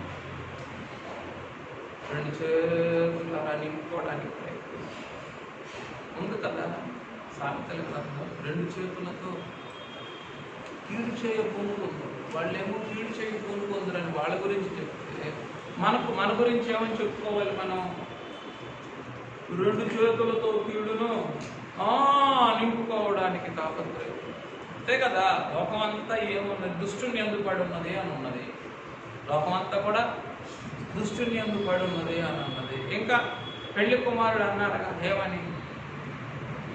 రెండు చేతులు అలా నింపుకోవడానికి ప్రయత్నం ఉంది కదా. సామెతల గ్రంథం రెండు చేతులతో కీడు చేయ పూనుకుంది. వాళ్ళేమో కీడు చేయ పూనుకుందరని వాళ్ళ గురించి చెప్తే మన గురించి ఏమని చెప్పుకోవాలి? మనం రెండు చేతులతో కీడును నింపుకోవడానికి తాపత్రయం. అంతే కదా. లోకం అంతా ఏమున్నది? దుష్టుని ఎందుకు పడి ఉన్నది అని ఉన్నది. లోకం అంతా కూడా దుష్టుని ఎందుకు పడి ఉన్నది అని ఉన్నది. ఇంకా పెళ్లి కుమారుడు అన్నారుగా ఏమని?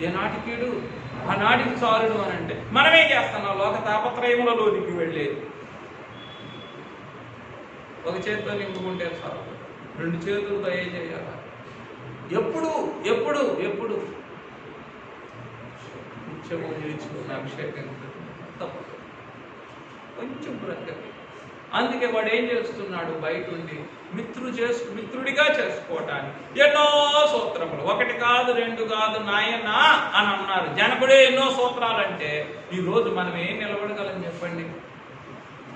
ఏనాటి కీడు ఆనాటికి చాలుడు అని అంటే మనమేం చేస్తున్నాం? లోక తాపత్రయములలోనికి వెళ్ళేది ఒక చేతితో నింపుకుంటే చాలు, రెండు చేతులతో ఏం చేయాలి? ఎప్పుడు ఎప్పుడు ఎప్పుడు నిత్యము నిలిచుకున్న అభిషేకం తప్ప కొంచెం బ్రతకదు. అందుకే వాడు ఏం చేస్తున్నాడు? బయట ఉండి మిత్రుడిగా చేసుకోవటానికి ఎన్నో సూత్రములు, ఒకటి కాదు రెండు కాదు నాయన అని అన్నారు. జనకుడే ఎన్నో సూత్రాలంటే ఈరోజు మనం ఏం నిలబడగలం చెప్పండి?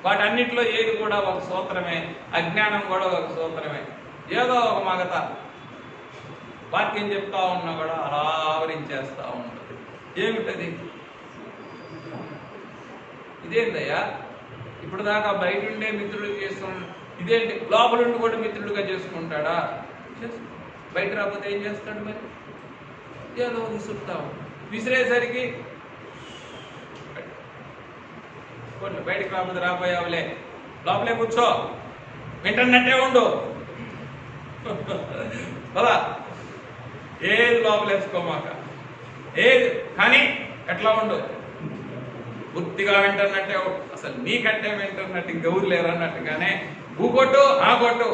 వాటన్నిటిలో ఏది కూడా ఒక సూత్రమే. అజ్ఞానం కూడా ఒక సూత్రమే. ఏదో ఒక మగత వాక్యం చెప్తా ఉన్నా కూడా అలా ఆవరించేస్తూ ఉంటుంది. ఏమిటది? ఇదేందయ్యా? ఇప్పుడు దాకా బయట ఉండే మిత్రుడు చేస్తున్నాడు, ఇదేంటి లోపలుండి కూడా మిత్రుడిగా చేసుకుంటాడా? బయట రాకపోతే ఏం చేస్తాడు? మరి ఏదో విసురుతావు. విసిరేసరికి బయటకు రాకపోతే రాబోయావులే, లోపలే కూర్చో, వింటన్నట్టే ఉండు కదా. ఏది లోపలేసుకోమాక, ఏది కానీ ఎట్లా ఉండు? పూర్తిగా వింటున్నట్టే. అసలు నీకంటే వింటున్నట్టు ఇంకెవరు లేరు అన్నట్టుగానే ఊకొట్టు ఆ కొట్టు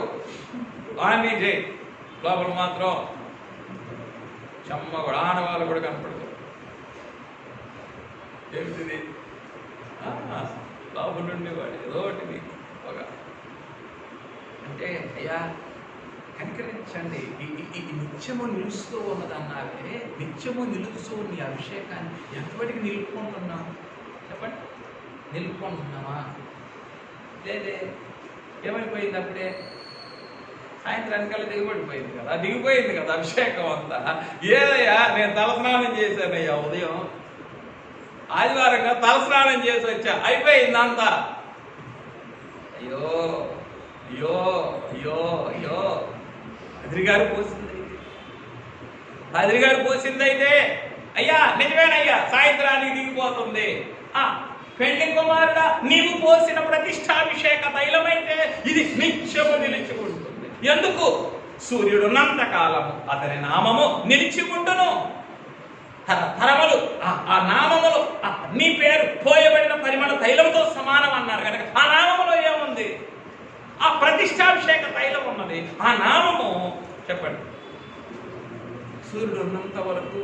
వాణ్ణి చేయి. లోపల మాత్రం చెమ్మ కూడా ఆనవాళ్ళు కూడా కనపడదు. ఏమిటిది? లోపల నుండి వాడు ఏదో ఒకటి మీకు ఒక అంటే అయ్యా కనికరించండి. ఈ నిత్యము నిలుస్తూ ఉన్నదన్నావే, నిత్యము నిలుస్తూ నీ అభిషేకాన్ని ఎంతవరకు నిలుపుకుంటున్నావు చెప్పండి? నిలుపుకుంటున్నావా? లేదే. ఏమైపోయింది? అప్పుడే సాయంత్రానికల్లా దిగిపడిపోయింది కదా. దిగిపోయింది కదా అభిషేకం అంతా. ఏదయ్యా నేను తలస్నానం చేశానయ్యా, ఉదయం ఆదివారంగా తలస్నానం చేసి వచ్చా, అయిపోయింది అంతా. అయ్యో అయ్యో అయ్యో అయ్యో అదిరిగారు పోసిందైతే అయ్యా నిజమేనయ్యా, సాయంత్రానికి దిగిపోతుంది. పెళ్లి కుమారుడా, నీవు పోసిన ప్రతిష్టాభిషేక తైలమైతే ఇది నిత్యము నిలిచికుంటుంది. ఎందుకు? సూర్యుడున్నంత కాలము అతని నామము నిలిచికుంటును. తరములు ఆ నామములు నీ పేరు పోయబడిన పరిమళ తైలంతో సమానం అన్నారు కనుక ఆ నామములో ఏముంది? ఆ ప్రతిష్టాభిషేక తైలం ఉన్నది. ఆ నామము చెప్పండి సూర్యుడు ఉన్నంత వరకు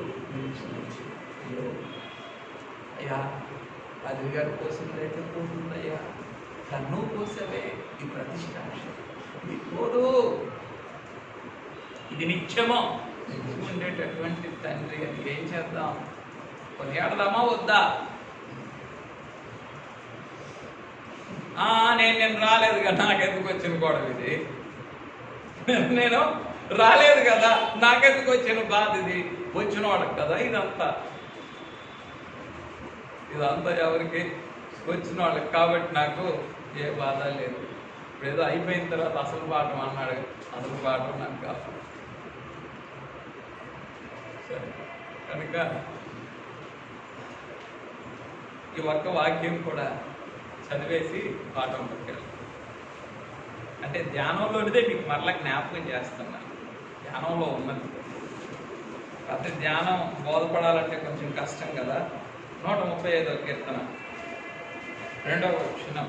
అయ్యా అది గారు పోసిందైతే పోతుందయ్యా, కన్ను పోసవే ఈ ప్రతిష్టాభిషేకం ఇది పోదు. ఇది నిత్యమో ఉండేటటువంటి తండ్రి అని ఏం చేద్దాం? కొనియాడదామా వద్దా? నేను రాలేదు కదా, నాకెందుకు వచ్చిన గొడవ ఇది? నేను రాలేదు కదా, నాకెందుకు వచ్చిన బాధ ఇది? వచ్చిన వాళ్ళకి కదా ఇదంతా ఎవరికి? వచ్చిన వాళ్ళకి. కాబట్టి నాకు ఏ బాధ లేదు. ఇప్పుడు ఏదో అయిపోయిన తర్వాత అసలు పాఠం అన్నాడు, అసలు పాఠం నాకు కాదు. సరే కనుక ఈ ఒక్క వాక్యం కూడా చదివేసి పాఠం పట్టాలి. అంటే ధ్యానంలోనిదే మీకు మరలా జ్ఞాపకం చేస్తున్నాను. ధ్యానంలో ఉన్నది. అయితే ధ్యానం బోధపడాలంటే కొంచెం కష్టం కదా. 135వ కీర్తన 2వ వచనం.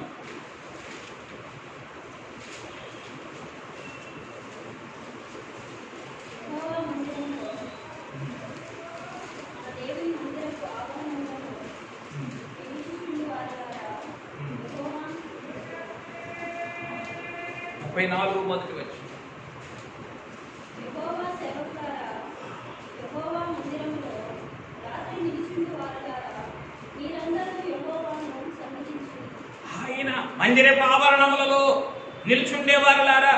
మొదటి వచ్చి ఆయన మందిరపు ఆవరణములలో నిల్చుండేవారులారా,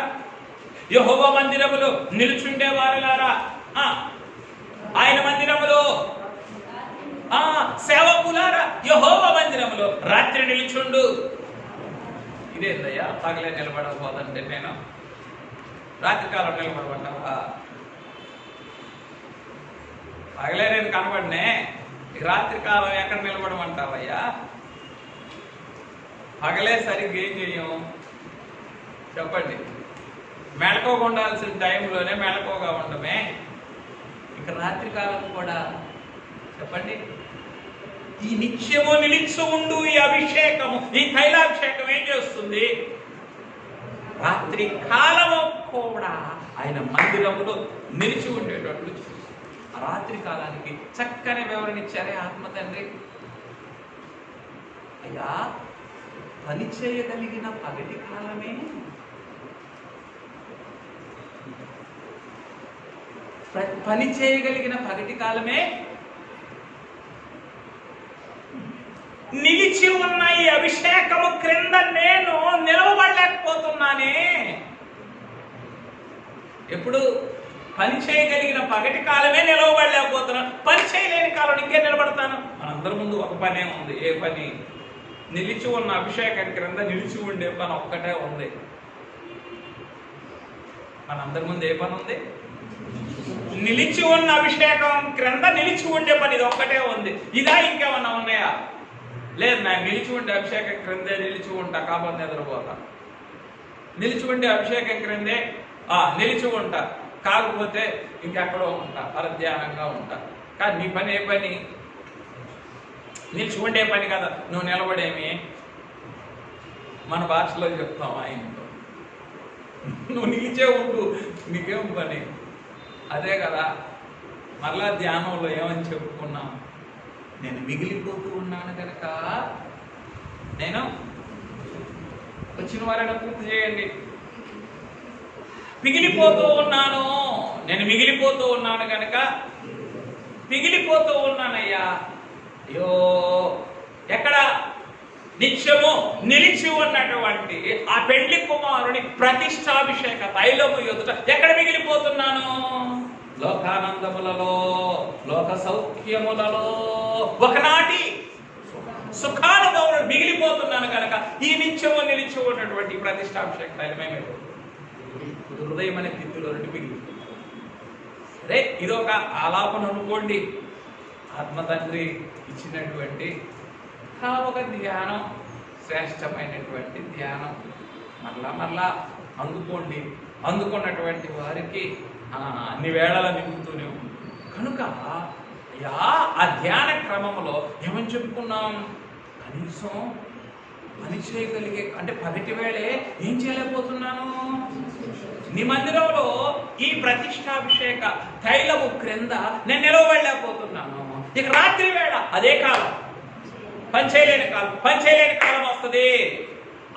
యెహోవా మందిరములో నిల్చుండేవారులారా, ఆయన మందిరములో సేవకులారా యెహోవా మందిరములో రాత్రి నిల్చుండు. ఇదేందయ్యా పగలే నిలబడకపోదంటే నేను రాత్రికాలం నిలబడమంటావా? పగలే నేను కనబడినే, రాత్రికాలం ఎక్కడ నిలబడమంటావయ్యా? పగలే సరిగ్గా ఏం చెయ్యం చెప్పండి. మెళకువగా ఉండాల్సిన టైంలోనే మెళకువగా ఉండమే, ఇక రాత్రికాలం కూడా చెప్పండి. ఈ నిత్యము నిలిచి ఉండు ఈ అభిషేకము, ఈ తైలాభిషేకం ఏం చేస్తుంది? రాత్రి కాలము కూడా ఆయన మందిరములో నిలిచి ఉండేటట్లు చూస్తుంది. ఆ రాత్రి కాలానికి చక్కని వివరణ ఇచ్చారే ఆత్మ తండ్రి. అయ్యా పని చేయగలిగిన పగటి కాలమే పని చేయగలిగిన పగటి కాలమే నిలిచి ఉన్న ఈ అభిషేకము క్రింద నేను నిలవబడలేకపోతున్నానే. ఎప్పుడు పని చేయగలిగిన పగటి కాలమే నిలవబడలేకపోతున్నాను, పని చేయలేని కాలం ఇంకే నిలబడతాను. మనందరి ముందు ఒక పనే ఉంది. ఏ పని? నిలిచి ఉన్న అభిషేకం క్రింద నిలిచి ఉండే పని ఒక్కటే ఉంది. మనందరి ముందు ఏ పని ఉంది? నిలిచి ఉన్న అభిషేకం క్రింద నిలిచి ఉండే పని ఇది ఒక్కటే ఉంది. ఇదా ఇంకేమన్నా ఉన్నాయా? లేదు, నేను నిలిచి ఉండే అభిషేకం క్రిందే నిలిచి ఉంటా, కాకపోతే నిద్రపోతా. నిలిచి ఉండే అభిషేకం క్రిందే నిలిచి ఉంటా, కాకపోతే ఇంకెక్కడో ఉంటా, పరధ్యానంగా ఉంటా. కానీ నీ పని ఏ పని? నిలిచి ఉండే పని కదా. నువ్వు నిలబడేమి మన భాషలో చెప్తాం ఆయనతో, నువ్వు నిలిచే ఉండు, నీకేం పని? అదే కదా. మరలా ధ్యానంలో ఏమని చెప్పుకున్నాం? నేను మిగిలిపోతూ ఉన్నాను కనుక, నేను వచ్చిన వారైనా పూర్తి చేయండి. మిగిలిపోతూ ఉన్నాను, నేను మిగిలిపోతూ ఉన్నాను కనుక మిగిలిపోతూ ఉన్నానయ్యా. అయ్యో, ఎక్కడ? నిత్యము నిలిచి ఉన్నటువంటి ఆ పెండ్లి కుమారుని ప్రతిష్టాభిషేక తైలము ఎదుట ఎక్కడ మిగిలిపోతున్నాను? లోకానందములలో, లోక సౌఖ్యములలో, ఒకనాటి సుఖానుభవంలో మిగిలిపోతున్నాను కనుక ఈ నిత్యము నిలిచి ఉన్నటువంటి ప్రతిష్టాభిషేక తైలమే హృదయం అనే తిత్తులో నుండి మిగిలిపోతుంది. అదే ఇదొక ఆలాపన అనుకోండి. ఆత్మ తండ్రి ఇచ్చినటువంటి ఒక ధ్యానం, శ్రేష్టమైనటువంటి ధ్యానం. మరలా అందుకోండి. అందుకున్నటువంటి వారికి అన్ని వేళలా నింపుతూనే ఉంది కనుక ఆ ధ్యాన క్రమంలో ఏమని చెప్పుకున్నాం? కనీసం పని చేయగలిగే, అంటే పగటి వేళే ఏం చేయలేకపోతున్నాను? నీ మందిరంలో ఈ ప్రతిష్టాభిషేక తైలము క్రింద నేను నిలవబడలేకపోతున్నాను. ఇక రాత్రి వేళ అదే కాలం, పని చేయలేని కాలం, పని చేయలేని కాలం వస్తుంది.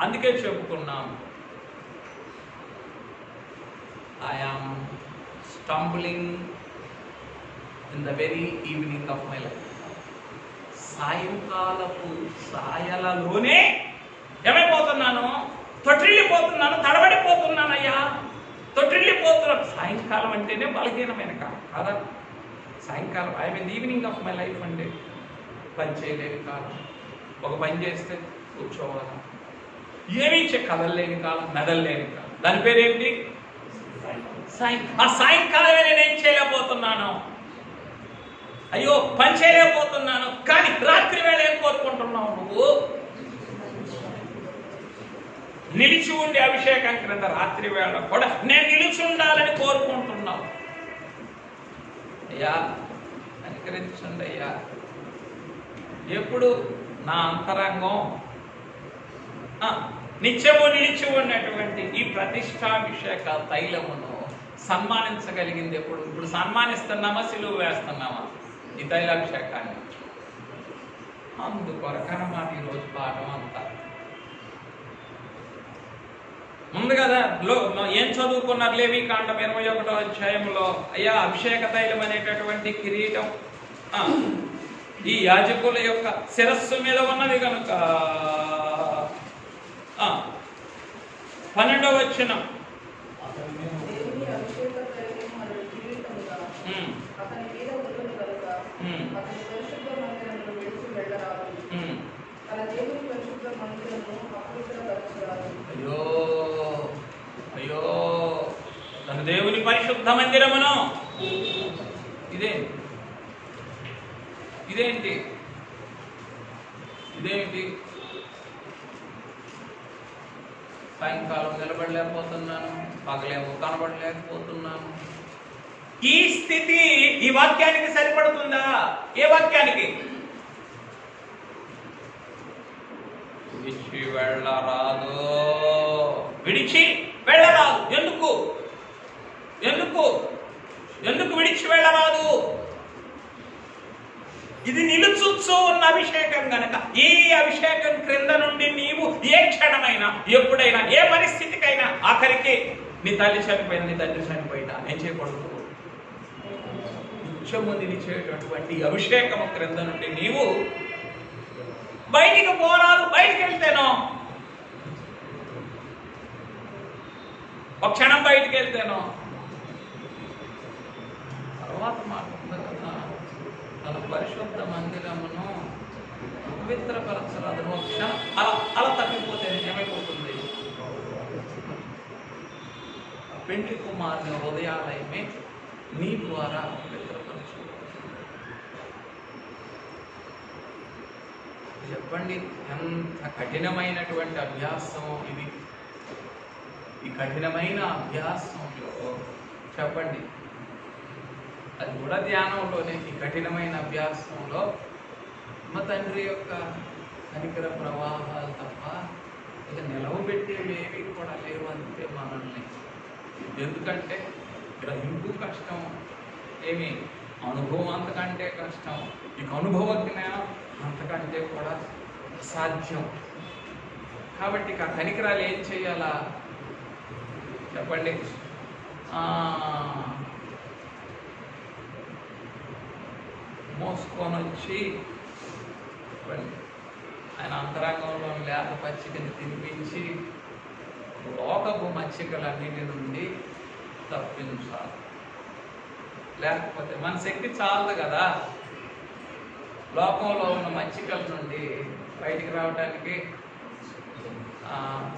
అందుకే చెప్పుకున్నాం, I am stumbling in the very evening of my life. సాయంకాలపు సాయలలోనే ఏమైపోతున్నాను? తొట్టిల్లిపోతున్నాను, తడబడిపోతున్నానయ్యా, తొట్టిల్లిపోతున్నాను. సాయంకాలం అంటేనే బలహీనమైన కాలం కాదా? సాయంకాలం I mean evening of my life అంటే పని చేయలేని కాలం. ఒక పని చేస్తే కూర్చోవాలి, ఏమీ కదలలేని కాలం, మెదలలేని కాలం. దాని పేరేంటి? ఆ సాయంకాలమే నేనేం చేయలేకపోతున్నాను, అయ్యో పని చేయలేకపోతున్నాను. కానీ రాత్రి వేళ ఏం కోరుకుంటున్నావు నువ్వు? నిలిచి ఉండే అభిషేకం క్రింద రాత్రి వేళ కూడా నేను నిలిచి ఉండాలని కోరుకుంటున్నావు. అయ్యా అనుకరించండి అయ్యా, ఎప్పుడు నా అంతరంగం నిత్యము నిలిచి ఉన్నటువంటి ఈ ప్రతిష్టాభిషేక తైలమును సన్మానించగలిగింది ఎప్పుడు? ఇప్పుడు సన్మానిస్తున్నామా, సిలువ వేస్తున్నామా ఈ తైలాభిషేకాన్ని? అందుకొరకనమాట ఈరోజు పాఠం అంతా. ముందు కదా ఏం చదువుకున్నారు? లేవీకాండం 21వ అధ్యాయంలో అయ్యా అభిషేక తైలం అనేటటువంటి కిరీటం ఈ యాజకుల యొక్క శిరస్సు మీద ఉన్నది కనుక 12వ వచనం అయ్యో అయ్యో తన దేవుని పరిశుద్ధ మందిరమును ఇదేంటి సాయంకాలం నిలబడలేకపోతున్నాను, పగలేమో కనబడలేకపోతున్నాను. ఈ స్థితి ఈ వాక్యానికి సరిపడుతుందా? ఏ వాక్యానికి? విడిచి వెళ్ళరాదు. ఎందుకు విడిచి వెళ్ళరాదు? ఇది నిలుచుచ్చు ఉన్న అభిషేకం గనక ఈ అభిషేకం క్రింద నుండి నీవు ఏ క్షణమైనా, ఎప్పుడైనా, ఏ పరిస్థితికైనా, ఆఖరికి నీ తల్లి చనిపోయినా, నీ తండ్రి చనిపోయినా ఏం చేయకూడదు? నిత్యము నిలిచేటటువంటి అభిషేకము క్రింద నుండి నీవు బయటికి పోరాదు. బయటికి వెళ్తేనో, ఒక క్షణం బయటికి వెళ్తేనో తర్వాత మాట్లాడుతుంది కదా, తన పరిశుద్ధ మందిరమును పవిత్రపరచరాదు. ఒక క్షణం అలా తప్పిపోతే ఏమైపోతుంది? పెండ్లి కుమారుని హృదయాలయమే నీ ద్వారా పవిత్రపరచు. చెప్పండి, ఎంత కఠినమైనటువంటి అభ్యాసం ఇది. ఈ కఠినమైన అభ్యాసంలో చెప్పండి, అది కూడా ధ్యానంలోనే. ఈ కఠినమైన అభ్యాసంలో మా తండ్రి యొక్క కనికర ప్రవాహాలు తప్ప ఇక నిలవబెట్టేవి ఏవి కూడా లేవు. అంతే మనల్ని. ఎందుకంటే గ్రహింపు కష్టం, ఏమి అనుభవం అంతకంటే కష్టం, ఇక అనుభవ జ్ఞానం అంతకంటే కూడా సాధ్యం. కాబట్టి ఇక కనికరాలు ఏం చేయాలా చెప్పండి? మోసుకొని వచ్చి ఆయన అంతరంగంలో లేత పచ్చికని తినిపించి లోకపు మచ్చికలన్నిటి నుండి తప్పించాలి. లేకపోతే మన శక్తి చాలదు కదా లోకంలో ఉన్న మచ్చికల నుండి బయటికి రావడానికి.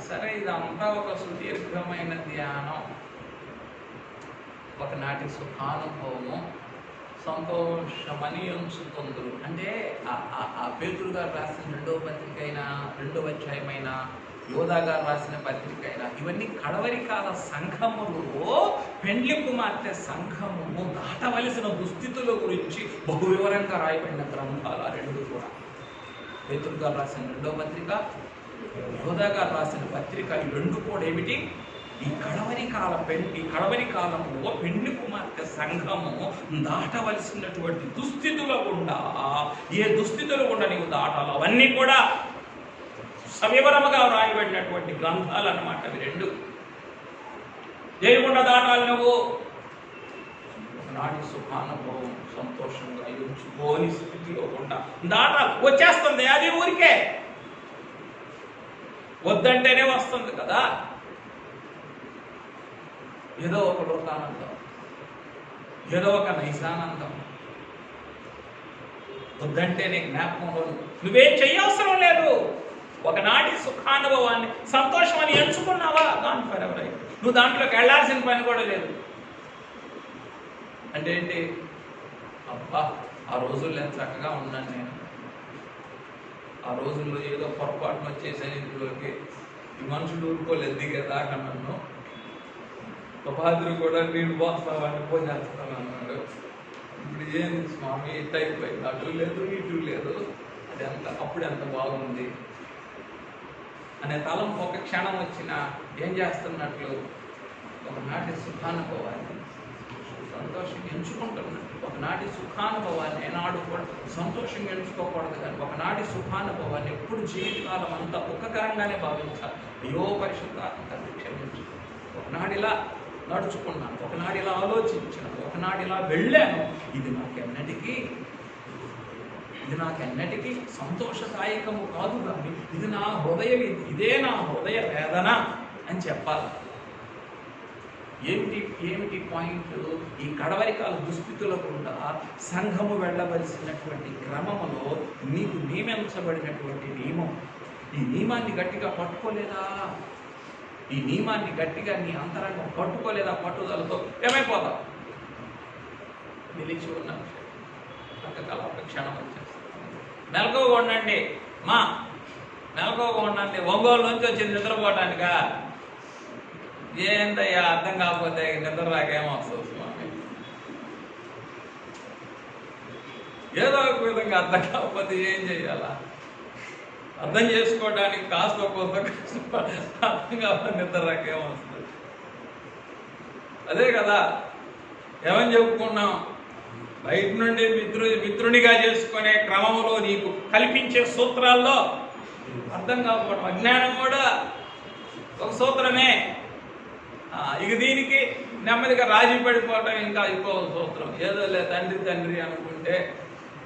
సరే, ఇదంతా ఒక సుదీర్ఘమైన ధ్యానం, ఒకనాటి సుఖానుభవము, సంతోషమని ఎంచుకుందరు. అంటే ఆ పేతురు గారు రాసిన 2వ పత్రిక అయినా, 2వ అధ్యాయమైనా, యోధా గారు రాసిన పత్రిక అయినా, ఇవన్నీ కడవరి కాల సంఘములో పెండ్లి కుమార్తె సంఘము దాటవలసిన దుస్థితుల గురించి బహు వివరంగా రాయబడిన గ్రంథాలు ఆ రెండు కూడా. పేతురు గారు రాసిన 2వ పత్రిక, యోధా గారు రాసిన పత్రిక, ఈ రెండు కూడా ఏమిటి? ఈ కడవరి కాలంలో పెండ్లి కుమార్తె సంఘము దాటవలసినటువంటి దుస్థితుల గుండా, ఏ దుస్థితులు గుండా నీవు దాటాలో అవన్నీ కూడా సవివరముగా రాయబడినటువంటి గ్రంథాలు అన్నమాట అవి రెండు. దేనిగుండా దాటాలి నువ్వు? ఒకనాటి సుఖానుభవం, సంతోషంగా ఎంచుకోని స్థితిలో గుండా దాటాలి. వచ్చేస్తుంది అది ఊరికే, వద్దంటేనే వస్తుంది కదా. ఏదో ఒక లోకానందం, ఏదో ఒక నైసానందం, వద్దంటేనే జ్ఞాపకంలో నువ్వేం చెయ్యవసరం లేదు. ఒకనాటి సుఖానుభవాన్ని, సంతోషం అని ఎంచుకున్నావా, గాన్ ఫర్ ఎవర్. నువ్వు దాంట్లోకి వెళ్లాల్సిన పని కూడా లేదు. అంటే ఏంటి? అబ్బా, ఆ రోజుల్లో ఎంత చక్కగా ఉన్నాను నేను, ఆ రోజుల్లో ఏదో పొరపాటున వచ్చేసాను ఇంట్లోకి, ఈ మనుషులు ఊరుకోలేదు దిగేదాకా నన్ను, ఉపాధులు కూడా నీళ్ళు పోస్తావని పోసేస్తాను అన్నాడు. ఇప్పుడు ఏంది స్వామి, ఇట్ అయిపోయింది, అటు లేదు ఇటు లేదు. అప్పుడు ఎంత బాగుంది అనే తలం ఒక క్షణం వచ్చినా ఏం చేస్తున్నట్లు ఒకనాటి సుఖానుభవాన్ని సంతోషంగా ఎంచుకుంటున్నట్టు. ఒకనాటి సుఖానుభవాన్ని ఏనాడు కూడా సంతోషంగా ఎంచుకోకూడదు, కానీ ఒకనాటి సుఖానుభవాన్ని ఎప్పుడు జీవితకాలం అంతా దుఃఖకరంగానే భావించాలి. అయ్యో పరిశుద్ధాత్మ తండ్రి క్షమించు, ఒకనాడు ఇలా నడుచుకున్నాను, ఒకనాడు ఇలా ఆలోచించాను, ఒకనాడు ఇలా వెళ్ళాను, ఇది నాకెన్నటికీ సంతోషదాయకము కాదు, కానీ ఇది నా హృదయం, ఇదే నా హృదయ వేదన అని చెప్పాలి. ఏమిటి పాయింట్? ఈ కడవరికాల దుస్థితుల గుండా సంఘము వెళ్ళవలసినటువంటి క్రమములో నీకు నియమించబడినటువంటి నియమం, ఈ నియమాన్ని గట్టిగా పట్టుకోలేదా? ఈ నియమాన్ని గట్టిగా నీ అంతరంగం పట్టుకోలేదా? పట్టుదలతో ఏమైపోతావు? నిలిచి ఉన్న పక్కకాల ఒక క్షణం వచ్చేస్తుంది. మెలకువగా ఉండండి, మెలకువగా ఉండండి. ఒంగోలు నుంచి వచ్చింది నిద్రపోవటానికా? ఏందయ్యా అర్థం కాకపోతే నిద్ర రాకేమొస్తుంది స్వామి? ఏదో ఒక విధంగా అర్థం కాకపోతే ఏం చెయ్యాలా? అర్థం చేసుకోవడానికి కాస్త అర్థం కాకపోతే నిద్ర రాకేమొస్తుంది? అదే కదా ఏమని చెప్పుకున్నాం, బయట నుండి మిత్రునిగా చేసుకునే క్రమంలో నీకు కల్పించే సూత్రాల్లో అర్థం కాకపోవడం. అజ్ఞానం కూడా ఒక సూత్రమే. ఇక దీనికి నెమ్మదిగా రాజీ పడిపోవటం ఇంకా ఇంకో సూత్రం. ఏదో లే తండ్రి అనుకుంటే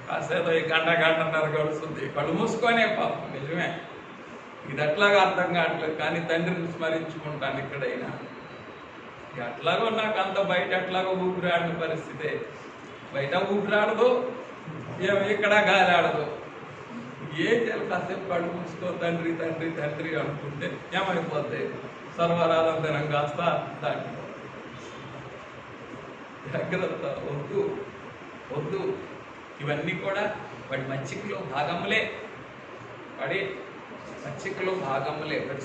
కాసేదో ఈ గంటన్నర గడుస్తుంది, కళ్ళు మూసుకొనే పాపం. నిజమే, ఇది అట్లాగా అర్థం కావట్లేదు, కానీ తండ్రిని స్మరించుకుంటాను ఇక్కడైనా. అట్లాగో నాకు అంత బయట ఎట్లాగో ఊపిరాడిన పరిస్థితే. బయట ఊపిరాడదు, ఇక్కడ గాలి ఆడదు. ఏం చేయాలి? కాసేపు కళ్ళు మూసుకో, తండ్రి అనుకుంటే ఏమైపోతాయి? సర్వరాధనం కాస్త దాటి జాగ్రత్త. వద్దు. ఇవన్నీ కూడా వాడి మచ్చికలో భాగములే, వాడి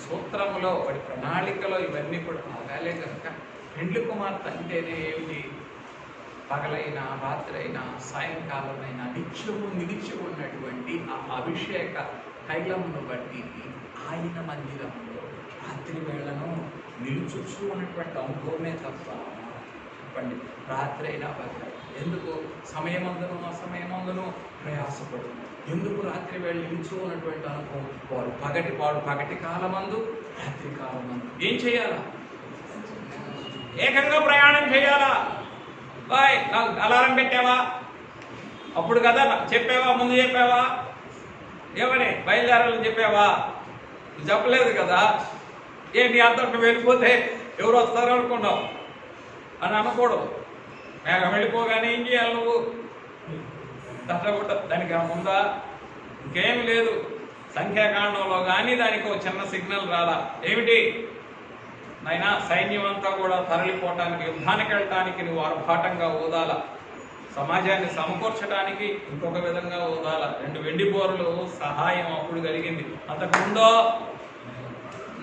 సూత్రములో, వాడి ప్రణాళికలో ఇవన్నీ కూడా భాగాలే. కనుక పెండ్లి కుమార్తె అంటేనే ఏమిటి? పగలైనా రాత్రైనా సాయంకాలమైనా నిలిచి ఉన్నటువంటి ఆ అభిషేక తైలమును బట్టి ఆయన మందిరంలో రాత్రి వేళను నిలుచుచూ ఉన్నటువంటి అనుభవమే తప్ప చెప్పండి, రాత్రి అయినా పగలు ఎందుకు? సమయమందును అసమయమందును ప్రయాసపడు. ఎందుకు రాత్రి వేళ నిలుచు ఉన్నటువంటి అనుభవం? వాడు పగటి కాలమందు, రాత్రి కాలమందు ఏం చేయాలా? ఏకంగా ప్రయాణం చేయాలా? నాకు అలారం పెట్టావా? అప్పుడు కదా చెప్పావా? ముందు చెప్పావా? ఏమని బయలుదేరాలని చెప్పావా? చెప్పలేదు కదా. నీ అంతటి వెళ్ళిపోతే ఎవరు వస్తారో అనుకున్నావు అని అనకూడదు. మేఘం వెళ్ళిపోగానే ఏం చేయాలి నువ్వు? తట్టగుట్ట దానికి ముందా ఇంకేమి లేదు. సంఖ్యాకాండంలో కానీ దానికి ఒక చిన్న సిగ్నల్ రాలా. ఏమిటి? నైనా సైన్యం అంతా కూడా తరలిపోవటానికి, యుద్ధానికి వెళ్ళటానికి నువ్వు ఆర్భాటంగా ఊదాల. సమాజాన్ని సమకూర్చడానికి ఇంకొక విధంగా ఊదాల. 2 వెండి బోర్లు సహాయం అప్పుడు కలిగింది. అంతకుముందో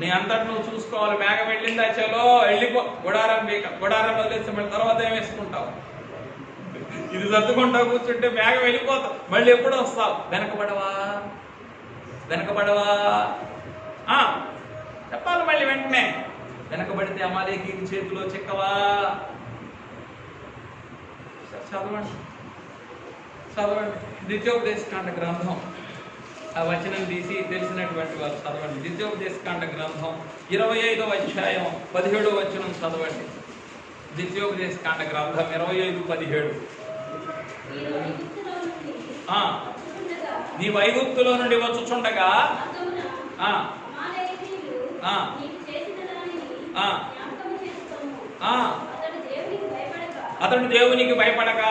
నీ అంతటి నువ్వు చూసుకోవాలి. మేఘం వెళ్ళిందా, చలో వెళ్ళిపో, గుడారం వదిలేస్తే మళ్ళీ తర్వాత ఏం వేసుకుంటావు? ఇది సర్దుకుంటా కూర్చుంటే మేఘం వెళ్ళిపోతావు, మళ్ళీ ఎప్పుడు వస్తావు? వెనకబడవా? చెప్పాలి మళ్ళీ వెంటనే. వెనకబడితే అమాలేకీయుల చేతిలో చిక్కవా? చదవండి. ద్వితీయోపదేశకాండ గ్రంథం ఆ వచనం తీసి తెలిసినటువంటి వారు చదవండి. ద్వితీయోపదేశకాండ గ్రంథం 25వ అధ్యాయం 17వ వచనం చదవండి. ద్వితీయోపదేశకాండ గ్రంథం 25:17. నీ ఐగుప్తులో నుండి వచ్చుచుండగా అతడు దేవునికి భయపడక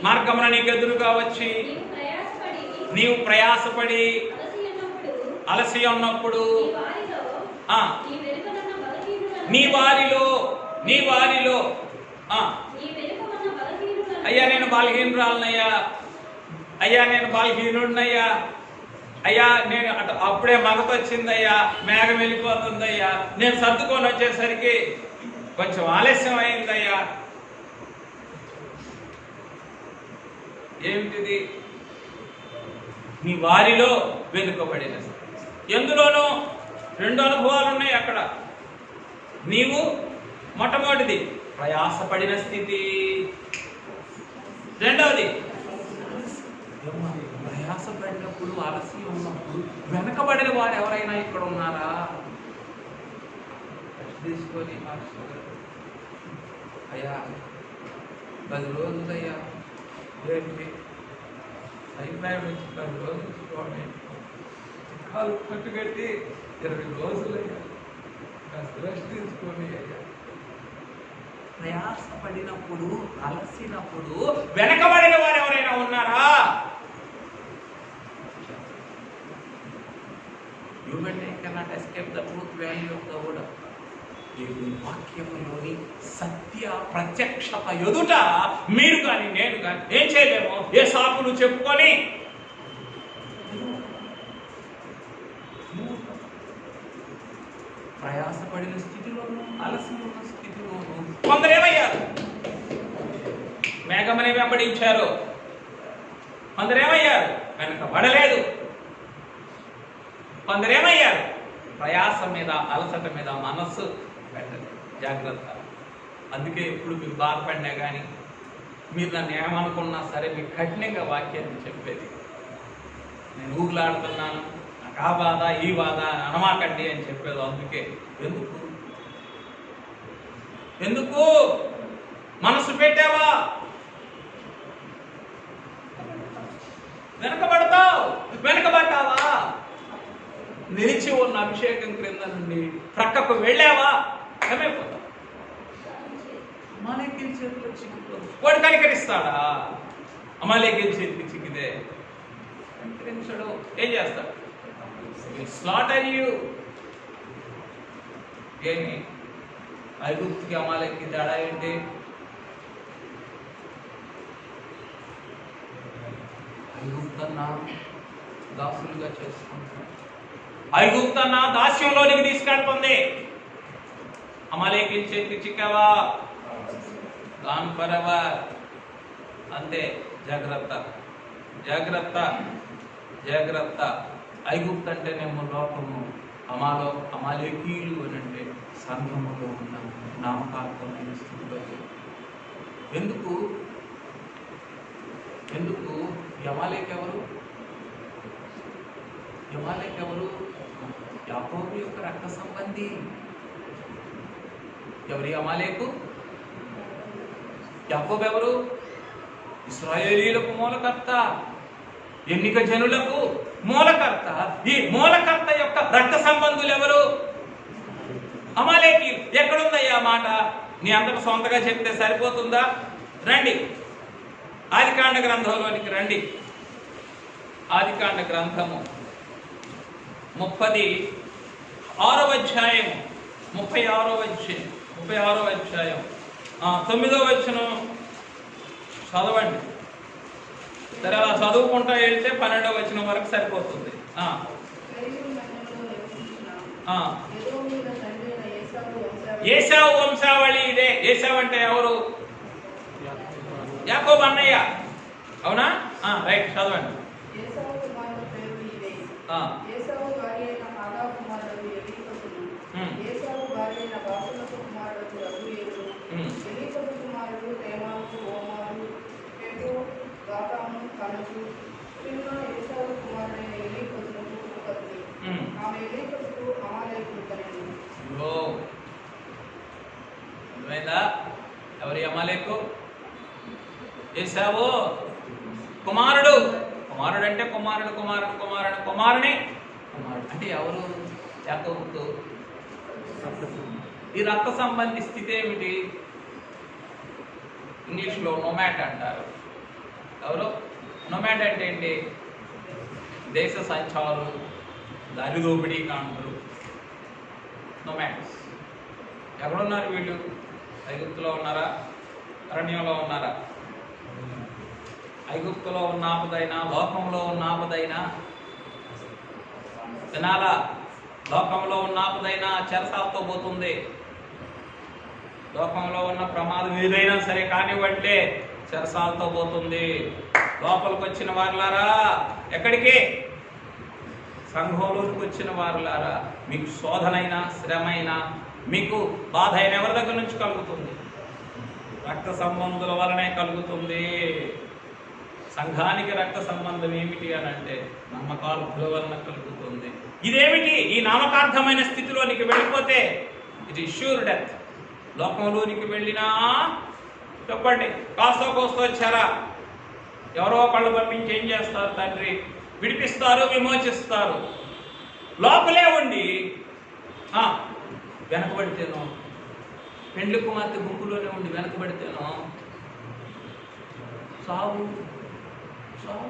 మార్గమున నీకు ఎదురుగా వచ్చి నీవు ప్రయాసపడి అలసి ఉన్నప్పుడు నీ వారిలో అయ్యా నేను బలహీనురాలనయ్యా, అయ్యా నేను బలహీనుడినయ్యా, అయ్యా నేను అప్పుడే మగతొచ్చిందయ్యా, మేఘం వెళ్ళిపోతుందయ్యా, నేను సర్దుకొని వచ్చేసరికి కొంచెం ఆలస్యం అయిందయ్యా. ఏమిటిది? నీ వారిలో వెనుకబడిన స్థితి. ఎందులోనూ 2 అనుభవాలు ఉన్నాయి అక్కడ. నీవు మొట్టమొదటిది ప్రయాసపడిన స్థితి, రెండవది ప్రయాసపడినప్పుడు, అలసి ఉన్నప్పుడు వెనకబడిన వారు ఎవరైనా ఇక్కడ ఉన్నారా? తీసుకొని అయ్యా 10 రోజులయ్యా, ఏంటి అభిప్రాయం వచ్చి 10 రోజులు చూడండి, కాలు పట్టుకట్టి 20 రోజులయ్యా, కాస్త రెస్ట్ తీసుకొని అయ్యా. ప్రయాసపడినప్పుడు, అలసినప్పుడు వెనకబడిన వారు ఎవరైనా ఉన్నారా? Human cannot escape the truth value of the word of God. దేవుని వాక్యములోని సత్య ప్రత్యక్షత ఎదుట మీరు కానీ నేను కానీ ఏం చేయలేము. ఏ సాకులు చెప్పుకొని ప్రయాసపడిన స్థితిలోనూ, అలసి ఉన్న స్థితిలోనూ కొందరు ఏమయ్యారు? మేఘమని వెంబడించారు. కొందరు ఏమయ్యారు? వెనకబడలేదు. కొందరేమయ్యారు? ప్రయాసం మీద, అలసట మీద మనస్సు పెట్టదు. జాగ్రత్త. అందుకే ఎప్పుడు మీకు బాధపడినా కానీ, మీరు నన్ను ఏమనుకున్నా సరే, మీకు కఠినంగా వాక్యాన్ని చెప్పేది, నేను ఊగులాడుతున్నాను, నాకు ఆ బాధ ఈ బాధ అనమాకండి అని చెప్పేది. అందుకే ఎందుకు మనసు పెట్టావా? వెనకబడ్డావా? నిలిచి ఉన్న అభిషేకం క్రింద నుండి ప్రక్కకు వెళ్ళావా? ఏమైపోతావు? అమాలేకీయుల చేతిలో చిక్కుతావు. వాడు కనికరిస్తాడా? అమాలేకీయుల చేతికి చిక్కితే కనికరించడు. ఏం చేస్తాడు? Slaughter you. ఏమి ఐగుప్తుకి అమాలేకీకి తేడా ఏంటి? ఐగుప్తన్నా దాసులుగా చేసుకుంటాడు. ఐగుప్తన్నా దాస్యంలోనికి తీసుకెళ్తుంది. అమాలేకీయుల చేతికి చిక్కావా? Gone forever. అంతే. జాగ్రత్త, జాగ్రత్త, జాగ్రత్త. ఐగుప్తు అంటేనేమో లోకము, అమాలేకీయులు అని అంటే సంఘములో ఉన్న నామకార్థమైన స్థితిలో. ఎందుకు యమాలేకెవరు? యాకోబు యొక్క రక్త సంబంధి. ఎవరి అమాలేకు? యాకోబు ఎవరు? ఇశ్రాయేలీయులకు మూలకర్త, ఎన్నిక జనులకు మూలకర్త. ఈ మూలకర్త యొక్క రక్త సంబంధులు ఎవరు? అమాలేకీయులు. ఎక్కడుందయ్యా మాట? నీ అందరూ సొంతగా చెప్తే సరిపోతుందా? రండి, ఆదికాండ గ్రంథంలోనికి రండి. ఆదికాండ గ్రంథము 36వ అధ్యాయం 36వ అధ్యాయం 9వ వచనం చదవండి. సరే, అలా చదువుకుంటా వెళ్తే 12వ వచనం వరకు సరిపోతుంది. ఏశావు వంశావళి ఇదే. ఏశావు అంటే ఎవరు? యాకోబు అన్నయ్య. అవునా? రైట్, చదవండి. ఎవరి అమాలేకు? ఏశావు కుమారుడు. కుమారుడు అంటే కుమారుని అంటే ఎవరు? యాకోబుకు. ఈ రక్త సంబంధి స్థితి ఏమిటి? ఇంగ్లీష్లో నొమాట్ అంటారు. ఎవరు? నొమాట్ అంటే ఏంటి? దేశ సంచారు, దారిదోపిడీ కాంతులు, నొమాట్స్. ఎక్కడున్నారు వీళ్ళు? ఐగుప్తులో ఉన్నారా? అరణ్యంలో ఉన్నారా? ఐగుప్తులో ఉన్న ఆపదైనా, లోకంలో ఉన్న ఆపదైనా వినాలా? లోకంలో ఉన్న ఆపదైనా చెరసాలతో పోతుంది. లోకంలో ఉన్న ప్రమాదం ఏదైనా సరే కానివ్వండి, చెరసాలతో పోతుంది. లోపలికి వచ్చిన వారులారా, ఎక్కడికి? సంఘంలోకి వచ్చిన వారులారా, మీకు శోధనైనా శ్రమైనా మీకు బాధ అయినా ఎవరి దగ్గర నుంచి కలుగుతుంది? రక్త సంబంధుల వలనే కలుగుతుంది. సంఘానికి రక్త సంబంధం ఏమిటి అని అంటే నామకార్థుల వలన కలుగుతుంది. ఇదేమిటి? ఈ నామకార్థమైన స్థితిలోనికి వెళ్ళిపోతే ఇట్ ఈస్ ష్యూర్ డెత్. లోకంలోనికి వెళ్ళినా చెప్పండి, కాస్తో కోస్తో వచ్చారా, ఎవరో ఒకళ్ళు పంపించి ఏం చేస్తారు? తండ్రి విడిపిస్తారు, విమోచిస్తారు. లోపలే ఉండి వెనకబడితేనో, పెండ్లి కుమార్తె గుంపులోనే ఉండి వెనకబడితేనో సావు. సావు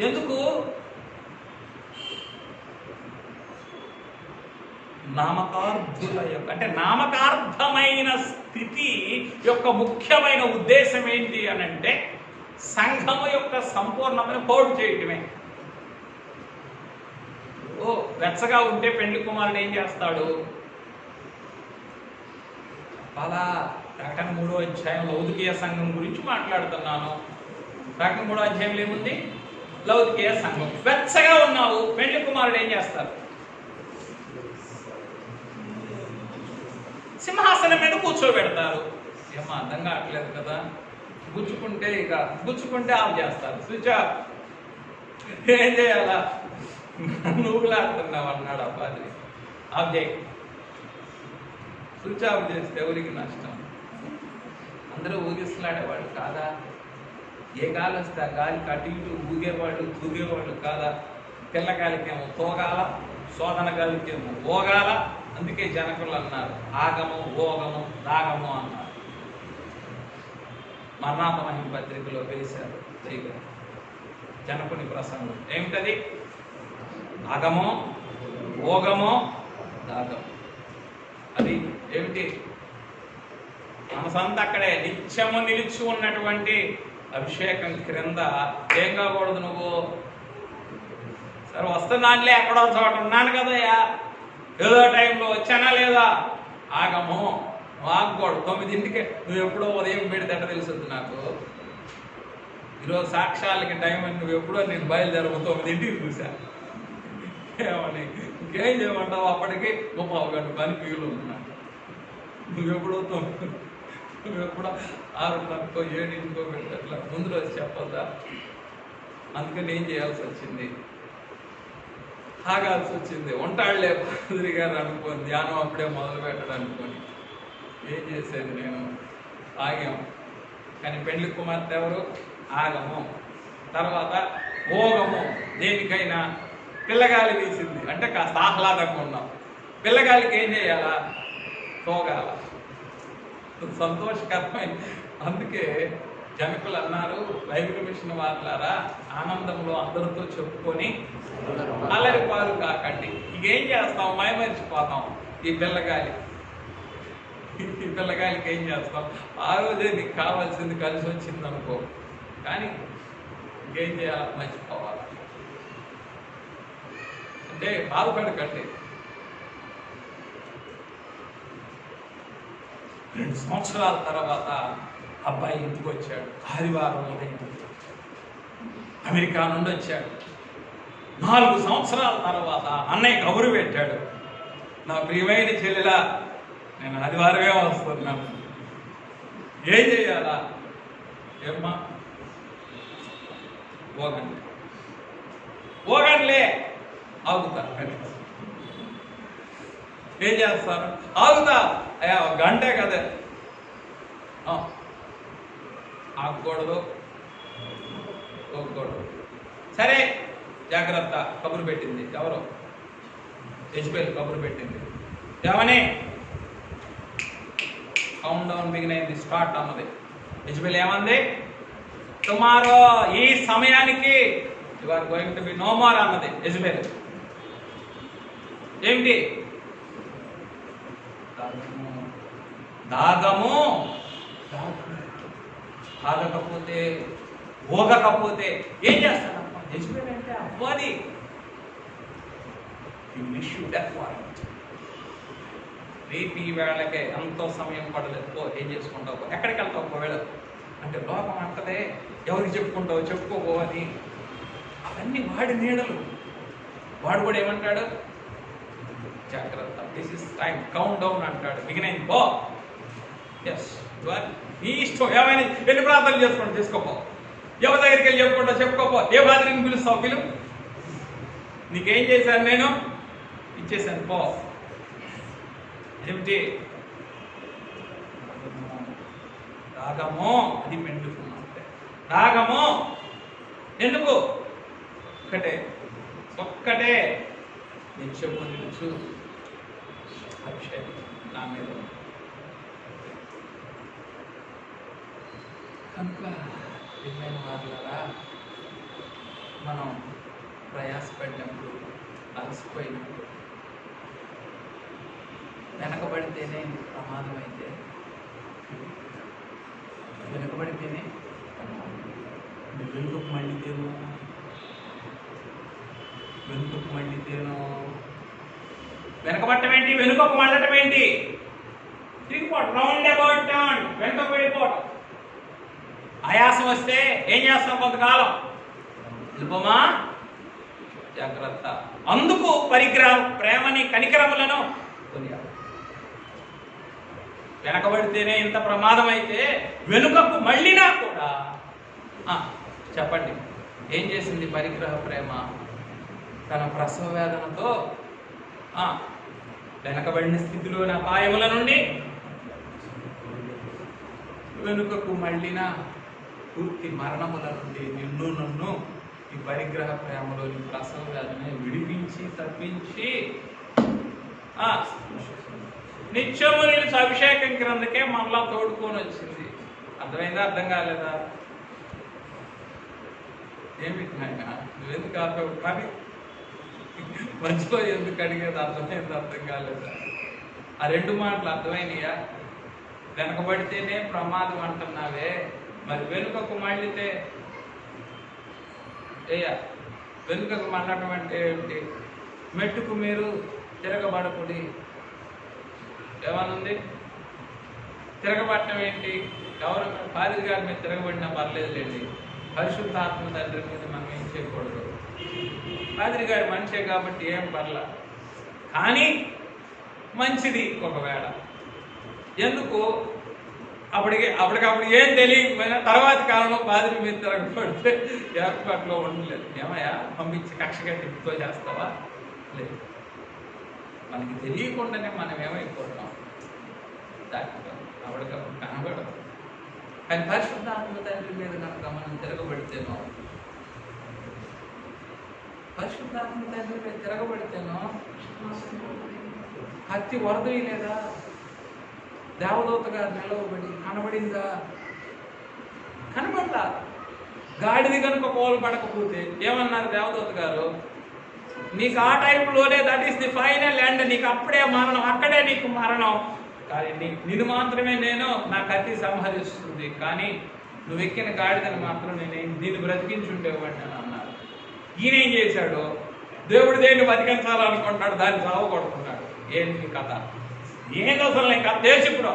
ఎందుకు? నామకార్థుల యొక్క అంటే నామకార్థమైన స్థితి యొక్క ముఖ్యమైన ఉద్దేశం ఏంటి అని అంటే సంఘము యొక్క సంపూర్ణమైన పోటు చేయటమే. వెచ్చగా ఉంటే పెళ్లి కుమారుడు ఏం చేస్తాడు? అలా ప్రకటన 3వ అధ్యాయంలో లౌదికీయ సంఘం గురించి మాట్లాడుతున్నాను. ప్రకటన 3వ అధ్యాయంలో ఏముంది? లౌదికీయ సంఘం. వెచ్చగా ఉన్నావు, పెళ్లి కుమారుడు ఏం చేస్తారు? సింహాసనం మీద కూర్చోబెడతారు. ఏమో అర్థం కావట్లేదు కదా. గుచ్చుకుంటే ఆఫ్ చేస్తారు, స్విచ్ ఆఫ్. ఏం చేయాలా? నువ్వులాడుతున్నావు అన్నాడు ఆ పాద్రి. ఆఫ్ చేయి. స్విచ్ ఆఫ్ చేస్తే ఎవరికి నష్టం? అందరూ ఊగిస్తున్నాడేవాళ్ళు కాదా? ఏ గాలి వస్తే ఆ గాలికి అటు ఇటు ఊగేవాళ్ళు తూగేవాళ్ళు కాదా? పిల్లగాలికేమో తోగాల, శోధన గాలికేమో ఓగాల. అందుకే జనకులు అన్నారు ఆగము, ఓగము, దాగము అన్నారు. మరణాత మహిమ పత్రికలో వేశారు జనకుని ప్రసంగం. ఏమిటది? ఆగమో, ఓగమో, దాగము. అది ఏమిటి? మనసంతా అక్కడే నిత్యము నిలిచి ఉన్నటువంటి అభిషేకం క్రింద ఏం కాకూడదు? నువ్వు సరే వస్తున్నానులే, ఎక్కడో చోట ఉన్నాను కదయ్యా, ఏదో టైంలో వచ్చానా లేదా? ఆగము, ఆగకూడదు. 9ంటికే నువ్వు ఎప్పుడో ఉదయం పెడితే ఎట్ట తెలుస్తుంది నాకు? ఈరోజు సాక్ష్యాలకి టైం అని నువ్వు ఎప్పుడో నేను బయలుదేరము 9ంటికి చూసా. ఏమని ఇంకేం చేయమంటావు? అప్పటికి 30 గంట పని పీలు ఉన్నాను. నువ్వెప్పుడో 9, నువ్వెప్పుడో 6:30కో 7:00కో పెడితే అట్లా ముందు రోజు చెప్పొద్దా? అందుకని ఏం చేయాల్సి వచ్చింది? ఆగాల్సి వచ్చింది. ఉంటాడులే పాద్రి గారు అనుకోని ధ్యానం అప్పుడే మొదలు పెట్టడం అనుకోని ఏం చేసేది? నేను ఆగాము. కానీ పెళ్లి కుమార్తె ఎవరు? ఆగము. తర్వాత ఓగము. దేనికైనా పిల్లగాలి వీసింది అంటే కాస్త ఆహ్లాదంగా ఉన్నాం. పిల్లగాలికి ఏం చేయాలా? తోగాల. సంతోషకరమైన. అందుకే జనకులు అన్నారు, బైబిల్ మిషన్ వాళ్ళారా, ఆనందంలో అందరితో చెప్పుకొని అల్లరి పాలు కాకండి. ఇకేం చేస్తాం? మైమరిచిపోతాం. ఈ పిల్లగాలికి ఏం చేస్తాం? ఆ రోజే నీకు కావాల్సింది కలిసి వచ్చింది అనుకో, కానీ ఇంకేం చేయాలి? మర్చిపోవాలి. అంటే బాధపడకండి. 2 సంవత్సరాల తర్వాత అబ్బాయి ఇంటికి వచ్చాడు. ఆదివారం ఉదయం అమెరికా నుండి వచ్చాడు. 4 సంవత్సరాల తర్వాత అన్నయ్య కబురు పెట్టాడు, నా ప్రియమైన చెల్లెలా, నేను ఆదివారమే వస్తున్నాను. ఏం చేయాలా? ఏమ్మా? ఓగండిలే. ఆగుతా. ఏం చేస్తారు? ఆగుతా. అయ్యా 1 గంటే కదా. ఆగకూడదు, పోకూడదు. సరే జాగ్రత్త. కబురు పెట్టింది ఎవరు? యెజబెల్ కబురు పెట్టింది. ఏమని? కౌంట్ డౌన్ బిగిన్ స్టార్ట్ అన్నది. యెజబెల్ ఏమంది? టుమారో, ఈ సమయానికి you are going to be no more అన్నది యెజబెల్. ఏమిటి? దాగము. ఆగకపోతే, ఓగకపోతే ఏం చేస్తాడమ్మా? యెజబెల్ అంటే అవ్వాలి. రేపు ఈ వేళకే ఎంతో సమయం పడలేదు. ఏం చేసుకుంటావు? ఎక్కడికి వెళ్తావు? ఒకవేళ అంటే లోకం అంటదే ఎవరికి చెప్పుకుంటావు చెప్పుకోబో అని. అవన్నీ వాడి నీడలు. వాడు కూడా ఏమంటాడు, జాగ్రత్త, this is time, count down అంటాడు, బిగినైంది పో. ఎస్, నీ ఇష్టం, ఏమైనా వెళ్ళి ప్రార్థన చేసుకోండి, చేసుకోపో. ఎవరి దగ్గరికి వెళ్ళి చెప్పుకుంటా చెప్పుకోపో. ఏ బాధని పిలుస్తావు, పిలువు. నీకేం చేశాను నేను, ఇచ్చేసాను పో. ఏమిటి రాగము, అది మెండుకున్నా అంటే రాగము ఎందుకు, ఒక్కటే నిత్యము నిలుచు అభిషేకం నా మీద. కనుక ప్రియమైన వారులారా, మనం ప్రయాసపడినప్పుడు, అలసిపోయినప్పుడు, వెనకబడితేనే ప్రమాదం అయితే, వెనకబడితేనే వెనుకకు మళ్ళీతేనో, వెనకబడటం ఏంటి, వెనుకకు మళ్ళటం ఏంటి, తిరిగిపోవటం, రౌండ్ అబౌట్ టర్న్, వెనుకకు వెళ్ళిపోవటం. ఆయాసం వస్తే ఏం చేస్తాం, కొంతకాలం వెళ్ళిపోమా, జాగ్రత్త. అందుకు పరిగ్రహం, ప్రేమని, కనికరములను కొనియాలి. వెనకబడితేనే ఇంత ప్రమాదం అయితే, వెనుకకు మళ్ళినా కూడా చెప్పండి, ఏం చేసింది పరిగ్రహ ప్రేమ? తన ప్రసవ వేదనతో వెనకబడిన స్థితిలోని అపాయముల నుండి వెనుకకు మళ్ళిన పూర్తి మరణముల నుండి నిన్ను నన్ను ఈ పరిగ్రహ ప్రేమలోని ప్రసవ వేదన విడిపించి తప్పించి నిత్యము నిలిచి అభిషేకం క్రిందకే మనలా తోడుకొని వచ్చింది. అర్థమైందా, అర్థం కాలేదా? ఏమిటి నాయన నువ్వెందుకు ఆపావు? మరి మంచిలో ఎందుకు అడిగేది అర్థమైంది, అర్థం కాలేదా? ఆ రెండు మాటలు అర్థమైనయా? వెనకబడితేనే ప్రమాదం అంటున్నావే, మరి వెనుకకు మళ్ళితే వెనుకకు మళ్ళటం అంటే ఏమిటి? మెట్టుకు మీరు తిరగబడకుడి. ఏమనుంది? తిరగబడటం ఏంటి? ఎవరు పాదిరి గారి మీద తిరగబడినా పర్లేదులేండి, పరిశుద్ధాత్మ తండ్రి మీద మనం ఏం చేయకూడదు. పాదిరి గారి మనిషే కాబట్టి ఏం పర్లా, కానీ మంచిది ఒకవేళ. ఎందుకు? అప్పటికప్పుడు ఏం తెలియకపోయినా తర్వాత కాలంలో పాదిరి మీద తిరగబడితే ఏర్పాట్లో ఉండలేదు. ఏమయ్యా పంపించి కక్ష కట్టితో చేస్తావా? లేదు, మనకి తెలియకుండానే మనం ఏమైపోతాం, అప్పటికప్పుడు కనబడదు. కానీ పరిశుద్ధాత్మ తండ్రి మీద కనుక మనం తిరగబడితేనో, పరిశుద్ధాత్మ తండ్రి మీద తిరగబడితేనో హత్య వరదలేదా? దేవదూత గారు నిలవబడి కనబడిందా? కనబడలా. గాడిది కనుక కోలు పడకపోతే ఏమన్నారు దేవదూత గారు? నీకు ఆ టైంలోనే that is the final end, నీకు అప్పుడే మరణం, అక్కడే నీకు మరణం. కానీ నిన్ను మాత్రమే నేను నా కత్తి సంహరిస్తుంది, కానీ నువ్వు ఎక్కిన గాడిదని మాత్రం నిన్ను బ్రతికించుండేవాడిని అని అన్నారు. ఈయన ఏం చేశాడు? దేవుడు దేన్ని బతికించాలనుకుంటున్నాడు, దాన్ని సాగుకొడుతున్నాడు. ఏంటి కథ? ఏంది అసలు నేను కథ ఇప్పుడు?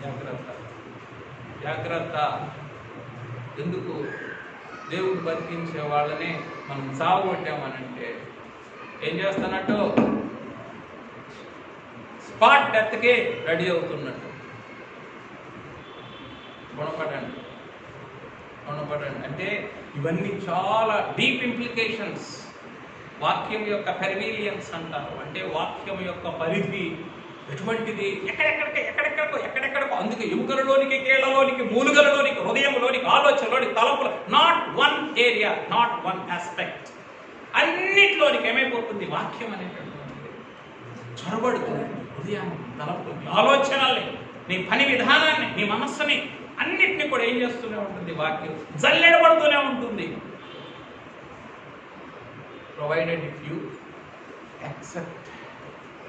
జాగ్రత్త, జాగ్రత్త. ఎందుకు? దేవుడు బతికించే వాళ్ళని మనం సాగుకొట్టామనంటే ఏం చేస్తున్నట్టు? స్పాట్ డెత్కి రెడీ అవుతున్నట్టు. గుణపడండి, గుణపడండి. అంటే ఇవన్నీ చాలా డీప్ ఇంప్లికేషన్స్. వాక్యం యొక్క పెర్వీలియన్స్ అంటారు. అంటే వాక్యం యొక్క పరిధి ఎటువంటిది, ఎక్కడెక్కడికో. అందుకే ఎముకలలోనికి, కీళ్లలోనికి, మూలుగలలోనికి, హృదయంలోనికి, ఆలోచనలోనికి, తలపుల, not one area, not one aspect, అన్నిట్లోనికి ఏమైపోతుంది వాక్యం అనేటటువంటిది చొరబడుతుంది. హృదయం, తలపులని, ఆలోచనల్ని, నీ పని విధానాన్ని, నీ మనస్సుని, అన్నిటినీ కూడా ఏం చేస్తూనే ఉంటుంది వాక్యం, జల్లెడబడుతూనే ఉంటుంది. Provided if you accept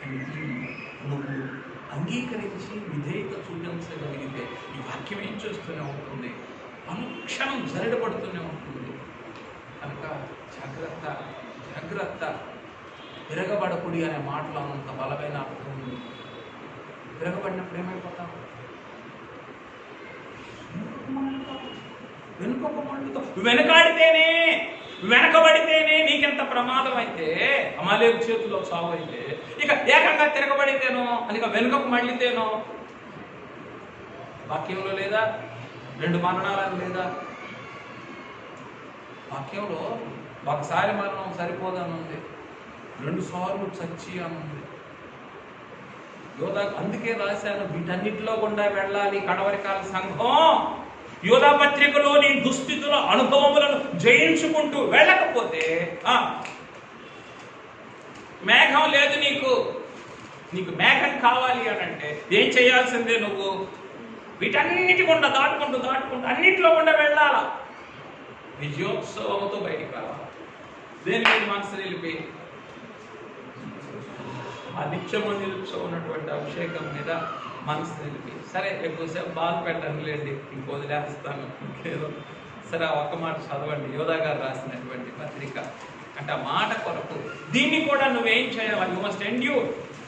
and నువ్వు అంగీకరించి విధేయత చూపించగలిగితే ఈ వాక్యం ఏం చేస్తూనే ఉంటుంది, అనుక్షణం జల్లెడబడుతూనే ఉంటుంది. కనుక జాగ్రత్త, జాగ్రత్త. తిరగబడకుడి అనే మాటలో అంత బలమైన అర్థం ఉంది. తిరగబడినప్పుడు ఏమైపోతాం? వెనుకకు మళ్ళుతో వెనకబడితేనే నీకెంత ప్రమాదం అయితే, అమాలేకు చేతిలో చావు అయితే, ఇక ఏకంగా తిరగబడితేనో అని వెనుకకు మళ్ళితేనో వాక్యంలో లేదా? 2 మరణాలని లేదా? వాక్యంలో ఒకసారి మరణం సరిపోదని ఉంది, 2 సార్లు చచ్చి అని ఉంది. యోధా అందుకే రాశాను, వీటన్నిటిలో గుండా వెళ్ళాలి కడవరి కాల సంఘం. యోధా పత్రికలో నీ దుస్థితుల అనుభవములను జయించుకుంటూ వెళ్ళకపోతే మేఘం లేదు నీకు మేఘం కావాలి అని అంటే ఏం చేయాల్సిందే? నువ్వు వీటన్నిటి గుండా దాటుకుంటూ అన్నింటిలో గుండా వెళ్ళాలా, విజయోత్సవంతో బయటికి రావాలి. దేని మీద మనసు నిలిపి? ఆ నిత్యము నిలుచో ఉన్నటువంటి అభిషేకం మీద మనసు నిలిపి. సరే ఎక్కువసేపు బాధ పెట్టండి లేండి, ఇంక వదిలేస్తాను ఇంకేదో. సరే ఆ ఒక్క మాట చదవండి, యోధా గారు రాసినటువంటి పత్రిక. అంటే ఆ మాట కొరకు దీన్ని కూడా నువ్వేం చేయాలి? You must endure.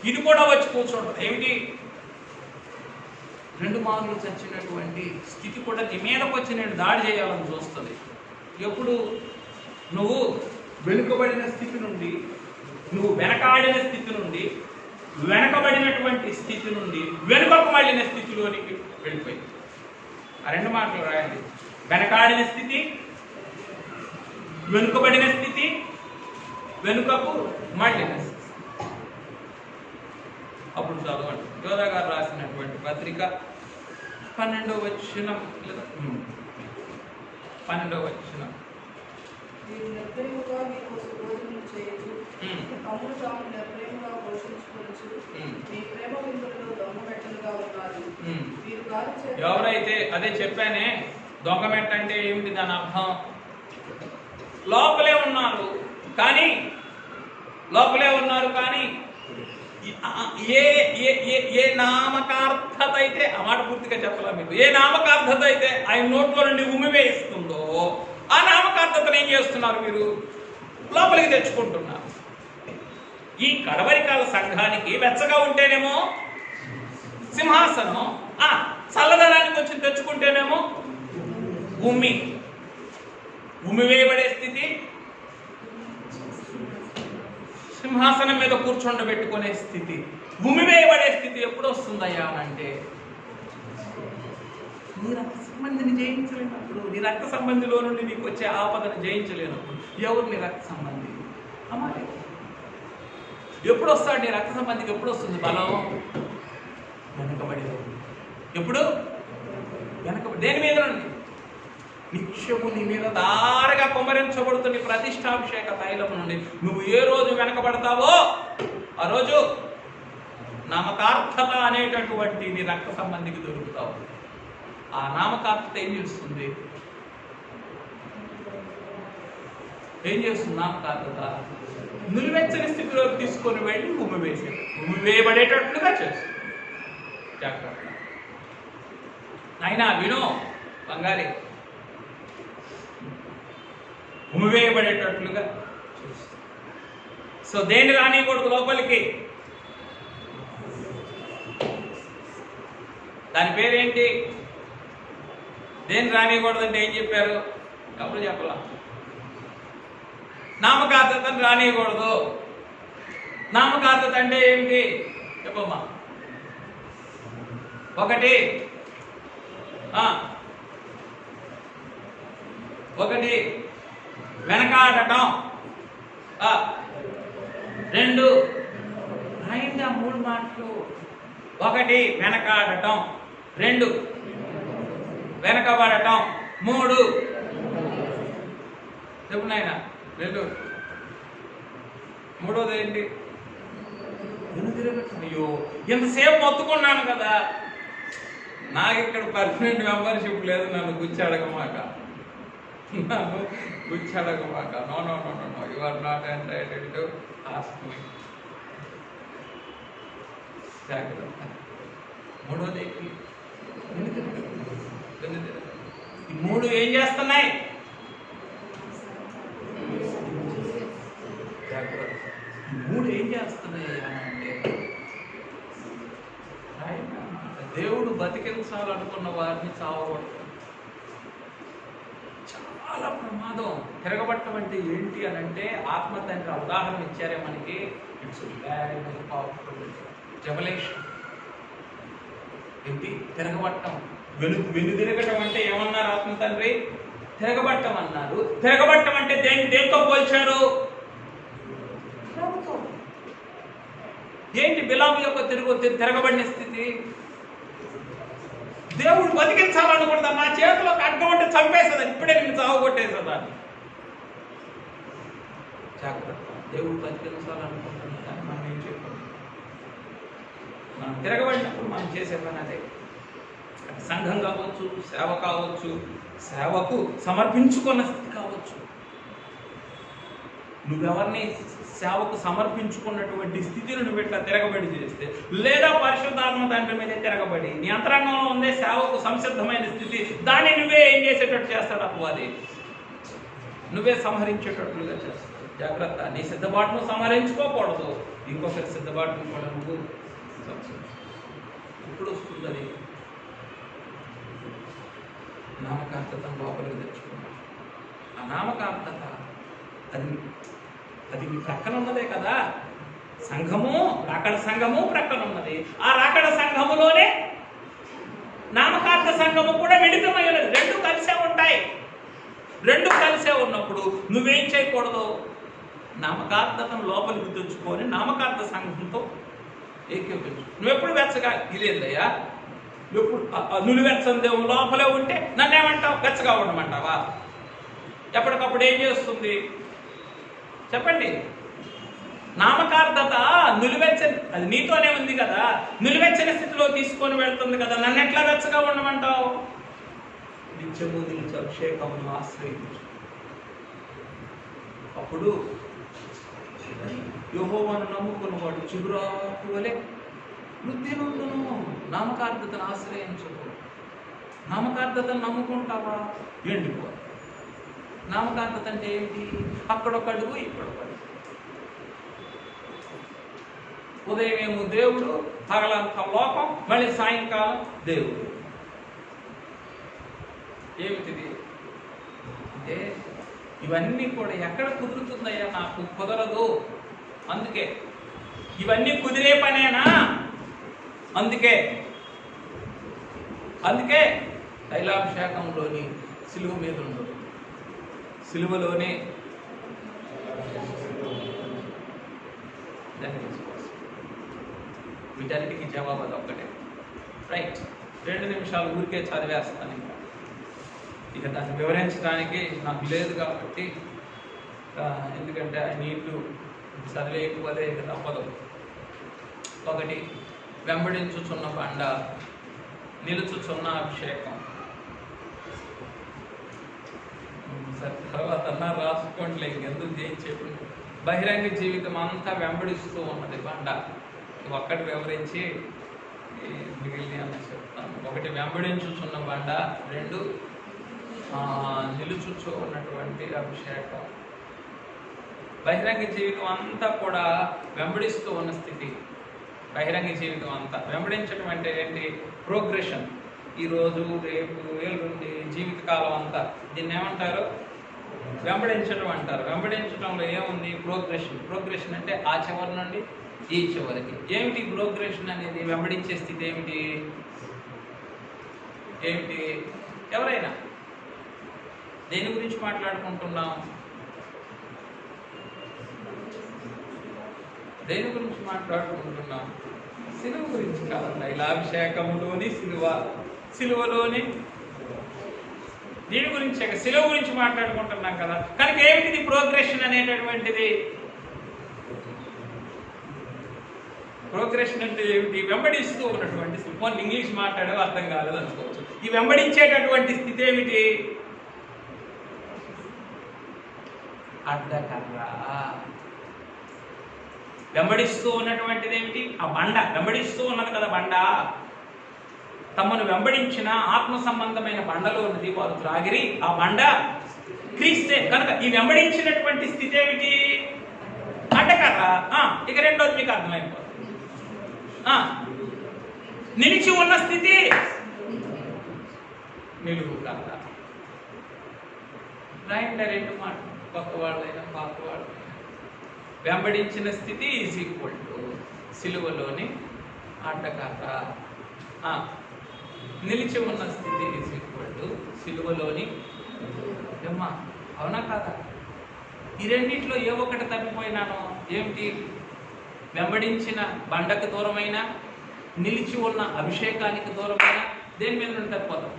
ఇది కూడా వచ్చి కూర్చోండి. ఏమిటి? 2 మార్లు చచ్చినటువంటి స్థితి కూడా నీ మీదకు వచ్చి నేను దాడి చేయాలని చూస్తుంది. ఎప్పుడు? నువ్వు వెనుకబడిన స్థితి నుండి, నువ్వు వెనకాడిన స్థితి నుండి, వెనకబడినటువంటి స్థితి నుండి వెనుకకు మళ్ళిన స్థితిలోనికి వెళ్ళిపోయింది. ఆ 2 మాటలు రాయండి. వెనకాడిన స్థితి, వెనుకబడిన స్థితి, వెనుకకు మళ్ళిన స్థితి. అప్పుడు చదవండి యోధా గారు రాసినటువంటి పత్రిక 12వ వచనం లేదా 12వ వచనం. ఎవరైతే, అదే చెప్పానే, దొంగమెట్ట అంటే ఏమిటి? దాని అర్థం లోపలే ఉన్నారు కానీ ఏ నామకార్థత అయితే, ఆ మాట పూర్తిగా చెప్పాలా మీకు, ఏ నామకార్థత అయితే ఆయన నోట్లో నుండి ఉమ్మివేయిస్తుందో ఆ నామకార్థతను ఏం చేస్తున్నారు? మీరు లోపలికి తెచ్చుకుంటున్నారు. ఈ కడవరికాల సంఘానికి వెచ్చగా ఉంటేనేమో సింహాసనం, చల్లదనానికి వచ్చి తెచ్చుకుంటేనేమో ఉమ్మివేయబడే స్థితి, సింహాసనం మీద కూర్చోండబెట్టుకునే స్థితి, ఉమ్మివేయబడే స్థితి ఎప్పుడు వస్తుందయ్యా అంటే నీ రక్త సంబంధిని జయించలేనప్పుడు, నీ రక్త సంబంధిలో నుండి నీకు వచ్చే ఆపదను జయించలేనప్పుడు. ఎవరు నీ రక్త సంబంధి? అమ్మాయి. ఎప్పుడు వస్తాడు నీ రక్త సంబంధికి? ఎప్పుడు వస్తుంది బలం? వెనకబడి. ఎప్పుడు? వెనకబడి. దేని మీద నుండి? నిత్యము నీ మీద దారగా కుమ్మరించబడుతున్న ప్రతిష్టాభిషేక తైలము నుండి నువ్వు ఏ రోజు వెనకబడతావో ఆ రోజు నామకార్థత అనేటటువంటి నీ రక్త సంబంధికి దొరుకుతావు. ఆ నామకార్థత ఏం చేస్తుంది? నామకార్థత నిలువెచ్చని స్థితిలోకి తీసుకొని వెళ్ళి ఉమ్మివేసేది, ఉమ్మివేయబడేటట్లుగా చేస్తుంది. జాగ్రత్త అయినా వినో బంగారి, ఉమ్మివేయబడేటట్లుగా చేస్తుంది. సో దేన్ని రానికూడదు లోపలికి? దాని పేరేంటి? దేన్ని రానియకూడదంటే ఏం చెప్పారు? ఎప్పుడు చెప్పలా. నామకార్థతను రానియకూడదు. నామకార్థత అంటే ఏమిటి చెప్పమ్మా? ఒకటి వెనకాడటం, 2 రాయండి ఆ 3 మాటలు. 1 వెనకాడటం, 2 వెనకబడటం, 3 చెప్పు నాయన 2. మూడోది ఏంటి? అయ్యో ఎంతసేపు మొత్తుకున్నాను కదా, నాకు ఇక్కడ పర్మనెంట్ మెంబర్షిప్ లేదు, నన్ను గుచ్చాడగమాక. No you are not entitled to ask me. జాగ్రత్త. మూడోది ఈ 3 ఏం చేస్తున్నాయి? జాగ్రత్త. ఈ 3 ఏం చేస్తున్నాయి అంటే దేవుడు బతికించాలనుకున్న వారిని చావగొడతాడు. చాలా ప్రమాదం. తిరగబట్టం అంటే ఏంటి అని అంటే ఆత్మ తండ్రి ఉదాహరణ ఇచ్చారే మనకి. It's very powerful revolution. ఏంటి తిరగబట్టం? వెనుదిరగటం అంటే ఏమన్నారు ఆత్మ తండ్రి? తిరగబట్టం అన్నారు. తిరగబట్టం అంటే దేంతో పోల్చారు? ఏంటి బిలాము యొక్క తిరగబడిన స్థితి? దేవుడు బతికించాలనుకుంటా, నా చేతిలో అడ్డం అంటే చంపేసేదా, ఇప్పుడే నేను చావగొట్టేసేదాన్ని. జాగ్రత్త. దేవుడు బతికించాలనుకుంటున్నా కానీ మనం ఏం చెప్పాలి? మనం తిరగబడినప్పుడు మనం చేసే పని అదే. సంఘం కావచ్చు, సేవ కావచ్చు, సేవకు సమర్పించుకున్న స్థితి కావచ్చు. నువ్వెవరిని సేవకు సమర్పించుకున్నటువంటి స్థితిని నువ్వు ఇట్లా తిరగబడి చేస్తే, లేదా పరిశుద్ధాత్మ తండ్రి మీదే తిరగబడి నీ అంతరంగంలో ఉండే సేవకు సంసిద్ధమైన స్థితి, దాన్ని నువ్వే ఏం చేసేటట్టు చేస్తాడు అపవాది. నువ్వే సంహరించేటట్లుగా చేస్తాడు. జాగ్రత్త. నీ సిద్ధపాటును సంహరించుకోకూడదు, ఇంకొకరి సిద్ధపాటును కూడా నువ్వు ఇప్పుడు వస్తుంది అది. నామకార్థతను లోపలికి తెచ్చుకున్నాడు. ఆ నామకార్థత అది మీ ప్రక్కన ఉన్నదే కదా. సంఘము, రాకడ సంఘము ప్రక్కన ఉన్నది. ఆ రాకడ సంఘములోనే నామకార్థ సంఘము కూడా మిళితమై ఉన్నది. రెండు కలిసే ఉంటాయి. రెండు కలిసే ఉన్నప్పుడు నువ్వేం చేయకూడదు? నామకార్థతను లోపలికి తెచ్చుకొని నామకార్థ సంఘంతో ఏకీభవించు. నువ్వెప్పుడు వెచ్చగా ఇదేందయ్యా, ఎప్పుడు నులివెచ్చని దేవుడు లోపలే ఉంటే నన్నేమంటావు? వెచ్చగా ఉండమంటావా? ఎప్పటికప్పుడు ఏం చేస్తుంది చెప్పండి? నామకార్థత నులివెచ్చని, అది నీతోనే ఉంది కదా, నులివెచ్చని స్థితిలో తీసుకొని వెళ్తుంది కదా. నన్ను ఎట్లా వెచ్చగా ఉండమంటావు? నిత్యము నిలిచి అభిషేకమును ఆశ్రయించు. అప్పుడు యెహోవాను నమ్ముకున్నవాడు చిగురాకు వలె వృద్ధి నొందును. నామకార్థతను ఆశ్రయించకు. నామకార్థతను నమ్ముకుంటావా? ఎండిపో. నామకార్థత అంటే ఏంటి? అక్కడొకడుగు ఇక్కడొకడుగు. ఉదయం ఏమో దేవుడు, పగలంతా లోకం, మళ్ళీ సాయంకాలం దేవుడు. ఏమిటిది అంటే ఇవన్నీ కూడా ఎక్కడ కుదురుతుందయ్యా? నాకు కుదరదు. అందుకే ఇవన్నీ కుదిరే పనేనా? అందుకే తైలాభిషేకంలోని సిలువ మీద ఉండదు, సిలువలోనే వీటన్నిటికీ జవాబు అది ఒక్కటే. రైట్. 2 నిమిషాలు ఊరికే చదివేస్తాను. ఇక దాన్ని వివరించడానికి నాకు లేదు కాబట్టి, ఎందుకంటే నీళ్లు చదివేయకపోతే ఇక తప్పదు. 1 వెంబడించుచున్న బండ, నిలుచుచున్న అభిషేకం. తర్వాత రాసుకోండి, ఇంకెందుకు చెప్పండి. బహిరంగ జీవితం అంతా వెంబడిస్తూ ఉన్నది బండ. ఒక్కటి వివరించి మిగిలిన చెప్తాను. 1 వెంబడించుచున్న బండ, 2 నిలుచుచూ ఉన్నటువంటి అభిషేకం. బహిరంగ జీవితం అంతా కూడా వెంబడిస్తూ ఉన్న స్థితి. బహిరంగ జీవితం అంతా వెంబడించడం అంటే ఏంటి? ప్రోగ్రెషన్. ఈరోజు, రేపు, ఎల్లుండి, జీవితకాలం అంతా దీన్ని ఏమంటారు? వెంబడించడం అంటారు. వెంబడించడంలో ఏముంది? ప్రోగ్రెషన్. ప్రోగ్రెషన్ అంటే ఆ చివరి నుండి ఈ చివరికి. ఏమిటి ప్రోగ్రెషన్ అనేది? వెంబడించే స్థితి ఏమిటి? ఎవరైనా దేని గురించి మాట్లాడుకుంటున్నాం? దేని గురించి మాట్లాడుకుంటున్నాం? సిలువ గురించి కాదన్న. ఇలా అభిషేకములోని సిలువ, సిలువలోని దీని గురించి, సిలువ గురించి మాట్లాడుకుంటున్నాం కదా. కనుక ఏమిటిది ప్రోగ్రెషన్ అనేటటువంటిది? ప్రోగ్రెషన్ అంటే ఏమిటి? వెంబడిస్తూ ఉన్నటువంటి స్థితి. ఇంగ్లీష్ మాట్లాడే అర్థం కాలేదు అనుకోవచ్చు. ఈ వెంబడించేటటువంటి స్థితి ఏమిటి? అడ్డకర్ర. వెంబడిస్తూ ఉన్నటువంటిది ఏమిటి? ఆ బండ. వెంబడిస్తూ ఉన్నది కదా బండ. తమను వెంబడించిన ఆత్మ సంబంధమైన బండలో ఉన్నది వారు త్రాగిరి. ఆ బండ క్రీస్తే. కనుక ఈ వెంబడించినటువంటి స్థితి ఏమిటి? అడ్డకర్ర. ఇక రెండోది మీకు అర్థమైపోతుంది. నిలిచి ఉన్న స్థితి నిలువు కర్ర. రాయండి డైరెక్ట్ మాట, కొత్త వాళ్ళైనా పాత వాళ్ళైనా. వెంబడించిన స్థితి ఈజ్ ఈక్వల్ టు సిలువలోని అడ్డకాట. నిలిచి ఉన్న స్థితి ఈజ్ ఈక్వల్ టు సిలువలోని ఎమ్మ. అవునా కాదా? ఈ రెండింటిలో ఏ ఒక్కటి తప్పిపోయినానో ఏమిటి? వెంబడించిన బండకు దూరమైన, నిలిచి ఉన్న అభిషేకానికి దూరమైన, దేని మీద నుండి తప్పిపోతాం?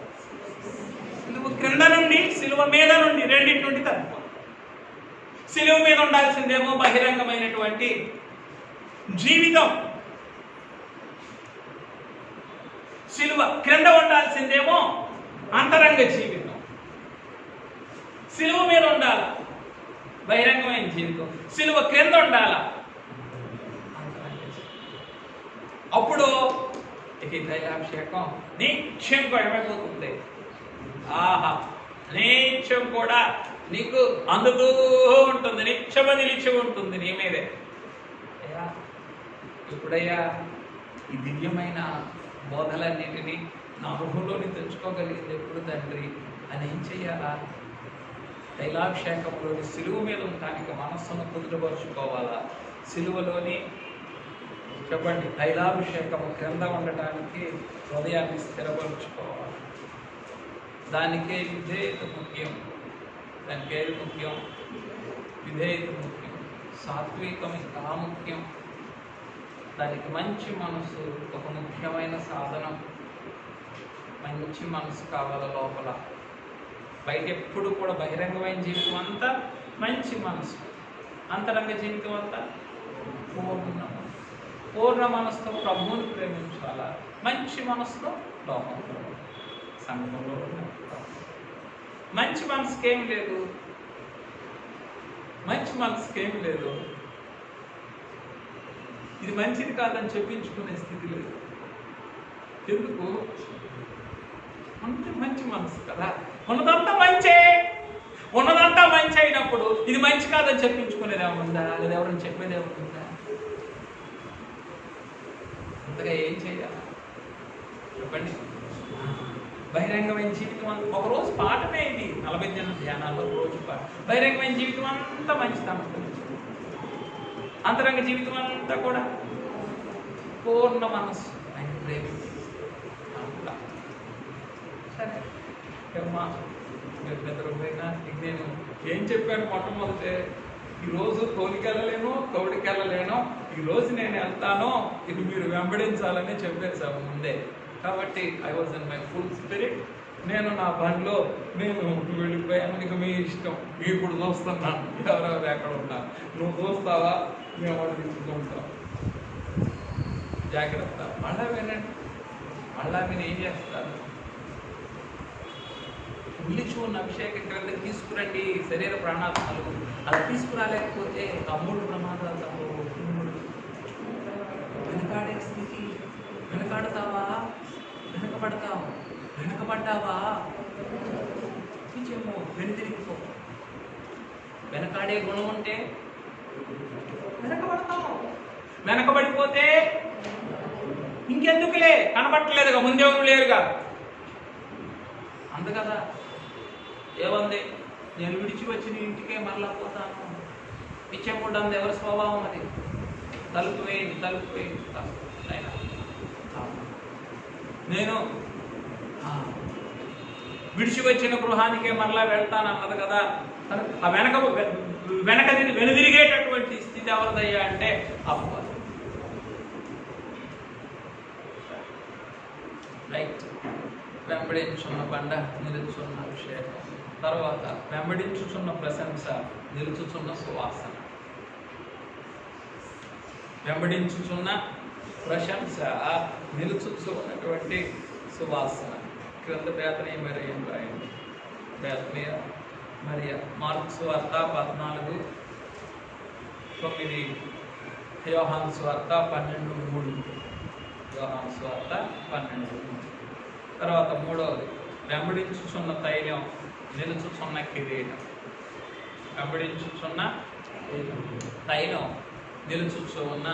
సిలువ క్రింద నుండి, సిలువ మీద నుండి, రెండింటి నుండి తప్పిపోతాం. సిలువ మీద ఉండాల్సిందేమో బహిరంగమైనటువంటి జీవితం, సిలువ క్రింద ఉండాల్సిందేమో అంతరంగ జీవితం. సిలువ మీద ఉండాల బహిరంగమైన జీవితం, సిలువ క్రింద ఉండాల అంతరంగ జీవితం. అప్పుడు ఈ తైలాభిషేకం నిత్యం గడమైపోతుంది. ఆహా, నిత్యం కూడా నీకు అందుతూ ఉంటుంది, నిత్యము నిలిచి ఉంటుంది నీ మీదే. అయ్యా, ఎప్పుడయ్యా ఈ దివ్యమైన బోధలన్నింటినీ నా అనుభవంలోని తెచ్చుకోగలిగింది ఎప్పుడు తండ్రి అని ఏం చెయ్యాలా? తైలాభిషేకంలోని సిలువ మీద ఉండటానికి మనస్సును కుదుటపరుచుకోవాలా? సిలువలోని చెప్పండి, తైలాభిషేకము క్రింద ఉండటానికి హృదయాన్ని స్థిరపరుచుకోవాలి. దానికే విధేయత ముఖ్యం. దానికి ఏది ముఖ్యం? విధేయత ముఖ్యం. సాత్వికం ఇంకా ముఖ్యం. దానికి మంచి మనసు ఒక ముఖ్యమైన సాధనం. మంచి మనసు కావాలి లోపల. బయట ఎప్పుడు కూడా బహిరంగమైన జీవితం అంతా మంచి మనసు, అంతరంగ జీవితం అంతా పూర్ణ మనసుతో ప్రభువుని ప్రేమించాలా. మంచి మనసుతో లోకంలో సంఘంలో మంచి మనసుకేం లేదు, మంచి మనసుకేం లేదు. ఇది మంచిది కాదని చెప్పించుకునే స్థితి లేదు. ఎందుకు? అంటే మంచి మనసు కదా, ఉన్నదంతా మంచే. ఉన్నదంతా మంచి అయినప్పుడు ఇది మంచి కాదని చెప్పించుకునేది ఏమన్నా? లేదా ఎవరైనా చెప్పేది ఏమన్నా? అంతగా ఏం చేయాలి చెప్పండి? బహిరంగమైన జీవితం ఒకరోజు పాఠమే ఇది. 40 జన ధ్యానాల్లో రోజు పాఠం. బహిరంగమైన జీవితం అంతా మంచితనం, అంతరంగ జీవితం అంతా కూడా పూర్ణ మనస్సు ఆయన ప్రేమించి అంతా సరే. అమ్మా, మీరు నిద్రపోయినా నేను ఏం చెప్పాను మొట్టమొదటే, ఈరోజు తోలికెళ్ళలేను, కౌడికెళ్ళలేను, ఈరోజు నేను వెళ్తాను, ఇక మీరు వెంబడించాలని చెప్పేసాము ముందే. కాబట్టి I was in my full spirit. నేను నా బండిలో నేను వెళ్ళిపోయాను. ఇక మీ ఇష్టం, ఇప్పుడు చూస్తున్నాను ఎవరెవరు ఎక్కడ ఉన్నారు. నువ్వు చూస్తావా, మేము తీసుకుంటాం. జాగ్రత్త. మళ్ళా వినండి, మళ్ళా మీరు ఏం చేస్తారు? నిలిచి ఉన్న అభిషేకం క్రిందకి తీసుకురండి శరీర ప్రాణాత్మలు. అలా తీసుకురాలేకపోతే ఆ 3 ప్రమాదాలు తప్పవు. వెనకాడే స్థితి. వెనకాడతావా? వెనకబడతావు. వెనకబడ్డావా? నిజమో వెనుతిరిగిపో. వెనకాడే గుణం ఉంటే వెనకబడతావు. వెనకబడిపోతే ఇంకెందుకులే, కనబట్టలేదుగా, ముందెవరు లేరుగా అందు కదా. ఏమంది? నేను విడిచి వచ్చిన ఇంటికే మరలా పోతాను. పిచ్చెముడ్డంది ఎవరి స్వభావం అది? తలుపు వేయండి, తలుపు వేయండి. నేను విడిచి వచ్చిన గృహానికే మరలా వెళ్తానన్నది కదా. ఆ వెనుదిరిగేటటువంటి స్థితి ఎవరిదయ్యా అంటే అపవాది. రైట్. వెంబడించున్న బండ, నిలుచున్న అభిషేకం. తర్వాత వెంబడించుచున్న ప్రశంస, నిలుచుచున్న సువాసన. వెంబడించుచున్న ప్రశంస, నిలుచుచున్నటువంటి సువాసన. క్రింద బేతనీయ మరియ రాయండి. బేతనీయ మరియ. మార్కు సువార్త 14:9, యోహాను సువార్త 12:3. యోహాను సువార్త 12:3. తర్వాత మూడవది వెంబడించుచున్న తైలం, నిలుచుచున్న కిరీటం. వెంబడించుచున్న తైలం, నిలుచుచు ఉన్న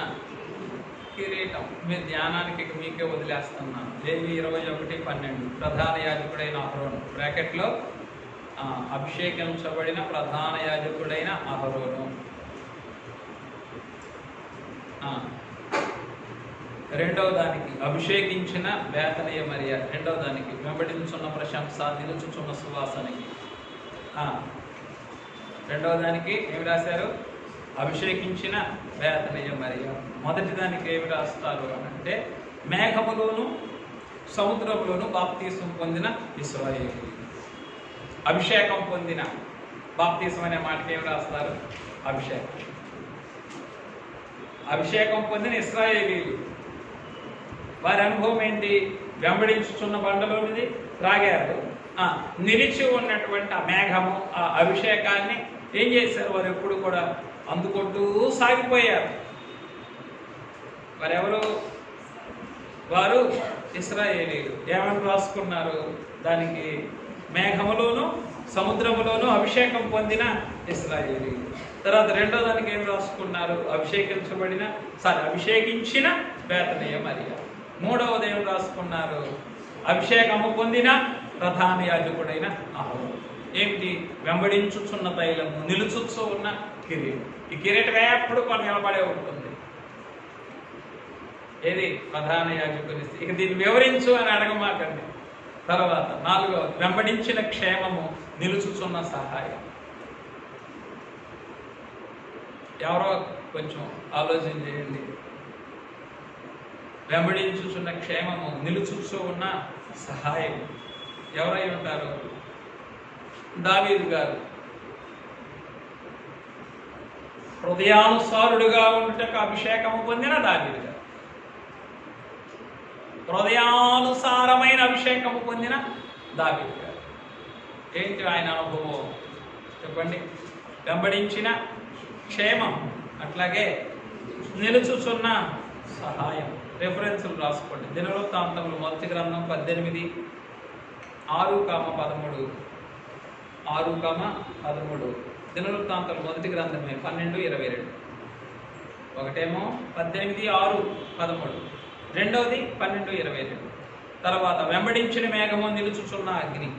కిరీటం. మీ ధ్యానానికి మీకే వదిలేస్తున్నాను. లేవి 21:12. ప్రధాన యాజకుడైన అహరోను బ్రాకెట్లో అభిషేకించబడిన ప్రధాన యాజకుడైన అహరోను. రెండవ దానికి అభిషేకించిన బేతనీయ మరియ. రెండవ దానికి వెంబడించున్న ప్రశంస, నిలుచుచున్న సువాసనకి. రెండవ దానికి ఏమి రాశారు? అభిషేకించిన బేతనీయ మరియ. మొదటి దానికి ఏమి రాస్తారు అంటే మేఘములోను సముద్రంలోను బాప్తీసం పొందిన ఇశ్రాయేలు. అభిషేకం పొందిన, బాప్తీసం అనే మాటకి ఏమి రాస్తారు? అభిషేకం. అభిషేకం పొందిన ఇశ్రాయేలీలు. వారి అనుభవం ఏంటి? వెంబడించుచున్న బండలోనిది త్రాగారు. నిలిచి ఉన్నటువంటి ఆ మేఘము, ఆ అభిషేకాన్ని ఏం చేశారు? వారు ఎప్పుడు కూడా అందుకుంటూ సాగిపోయారు. వారెవరు? వారు ఇశ్రాయేలీలు. ఏమని రాసుకున్నారు దానికి? మేఘములోను సముద్రములోను అభిషేకం పొందిన ఇశ్రాయేలీలు. తర్వాత రెండో దానికి ఏం రాసుకున్నారు? అభిషేకించిన బేతనీయ మరియ. మూడవది ఏం రాసుకున్నారు? అభిషేకము పొందిన ప్రధాన యాజకుడైన అహరోను. ఏమిటి? వెంబడించుచున్న తైలము, నిలుచుచు ఉన్న కిరీటం. ఈ కిరీటం ఎప్పుడు కొన్ని నిలబడే ఉంటుంది. ఏది? ప్రధాన యాజకుని. ఇక దీన్ని వివరించు అని అడగమాకండి. తర్వాత నాలుగవది వెంబడించిన క్షేమము, నిలుచుచున్న సహాయం. ఎవరో కొంచెం ఆలోచన చేయండి. వెంబడించుచున్న క్షేమము, నిలుచుచు ఉన్న సహాయం ఎవరై ఉంటారు? దావీదు గారు. హృదయానుసారుడుగా ఉంటకు అభిషేకము పొందిన దావీదు గారు. హృదయానుసారమైన అభిషేకము పొందిన దావీదు గారు. ఏంటి ఆయన అనుభవం చెప్పండి? వెంబడించిన క్షేమం, అట్లాగే నిలుచుచున్న సహాయం. రెఫరెన్సులు రాసుకోండి. దినవృత్తాంతములు మొదటి గ్రంథం 18:6-13. 6-13 దినవృత్తాంతములు మొదటి గ్రంథమే 12:22. ఒకటేమో 18:6-13, రెండవది 12:22. తర్వాత వెంబడించిన మేఘము, నిలుచుచున్న అగ్ని.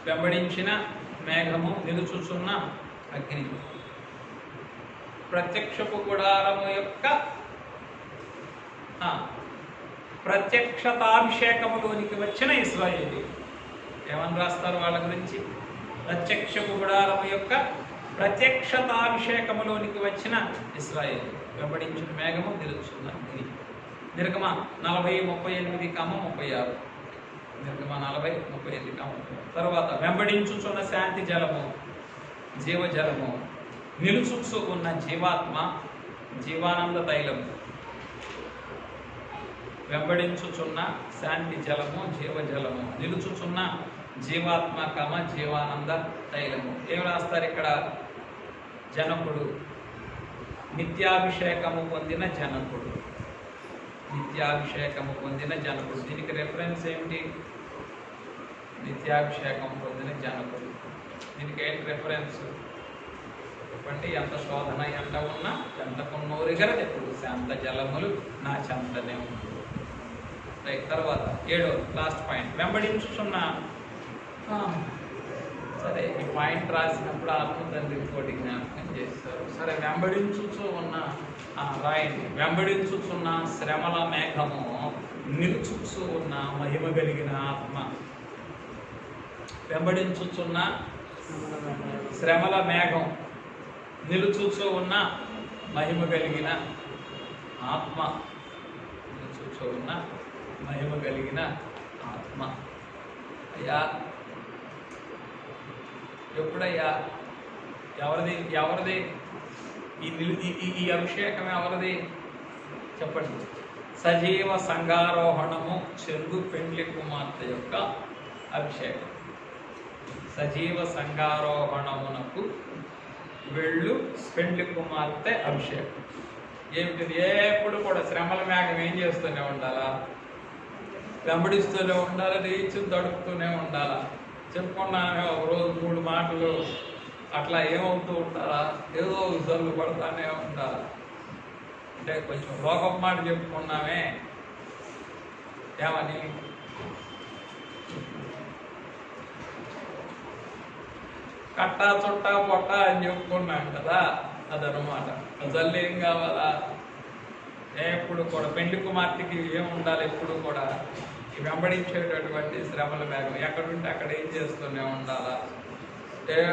వెంబడించిన మేఘము, నిలుచుచున్న అగ్ని. ప్రత్యక్షపు గుడారము యొక్క ప్రత్యక్షతాభిషేకములోనికి వచ్చిన ఇశ్రాయేలు. ఏమని రాస్తారు వాళ్ళ గురించి? ప్రత్యక్షపు గుడారము యొక్క ప్రత్యక్షతాభిషేకములోనికి వచ్చిన ఇశ్రాయేలు. వెంబడించిన మేఘము, నిలుచున్న అగ్ని. నిర్గమ 40:38-36. నిర్గమ 40:38-36. తర్వాత వెంబడించుచున్న శాంతి జలము, జీవజలము. నిలుచుచు ఉన్న జీవాత్మ, జీవానంద తైలము. వెంబడించుచున్న శాంతి జలము, జీవజలము. నిలుచుచున్న జీవాత్మ, జీవానంద తైలము. ఏం రాస్తారు ఇక్కడ? జనకుడు, నిత్యాభిషేకము పొందిన జనకుడు. నిత్యాభిషేకము పొందిన జనకుడు. దీనికి రెఫరెన్స్ ఏమిటి? నిత్యాభిషేకం పొందిన జనకుడు. దీనికి ఏంటి రెఫరెన్స్ చెప్పండి? ఎంత శోధన ఎంట ఉన్నా ఎంతకున్నోరిగరది ఎప్పుడు శాంత జలములు నా చెంతనే ఉంటుంది. రైట్. తర్వాత 7వ లాస్ట్ పాయింట్ వెంబడించుచున్న. సరే, ఈ పాయింట్ రాసినప్పుడు ఆత్మ తండ్రి ఇంకోటి జ్ఞాపకం చేస్తారు. సరే, వెంబడించుచు ఉన్న రాయండి. వెంబడించుచున్న శ్రమల మేఘము, నిలుచుచు ఉన్న మహిమ కలిగిన ఆత్మ. వెంబడించుచున్న శ్రమల మేఘం, నిలుచుచు ఉన్న మహిమ కలిగిన ఆత్మ. నిలుచుచు ఉన్న మహిమ కలిగిన ఆత్మ. అయ్యా, ఎప్పుడయ్యా? ఎవరిది ఈ అభిషేకం? ఎవరిది చెప్పండి? సజీవ సంఘారోహణము చెరుగు పెండ్లి కుమార్తె యొక్క అభిషేకం. సజీవ సంఘారోహణమునకు వెళ్ళు పెండ్లి కుమార్తె అభిషేకం. ఏమిటిది? ఎప్పుడు కూడా శ్రమల మేఘం ఏం చేస్తూనే ఉండాలా? వెంబడిస్తూనే ఉండాలా? రీచు దడుపుతూనే ఉండాలా? చెప్పుకున్నామే ఒక రోజు 3 మాటలు అట్లా ఏమవుతూ ఉండాలా? ఏదో విసర్లు పడతానే ఉండాలా? అంటే కొంచెం లోకం మాట చెప్పుకున్నామే. ఏమని? కట్టా చుట్టా పొట్ట అని చెప్పుకున్నాం కదా, అదనమాట. అసలు ఏం కావాలా? ఎప్పుడు కూడా పెళ్లి కుమార్తెకి ఏం ఉండాలి? ఎప్పుడు కూడా ఈ వెంబడించేటటువంటి శ్రమల వేగం. ఎక్కడుంటే అక్కడ ఏం చేస్తూనే ఉండాలా?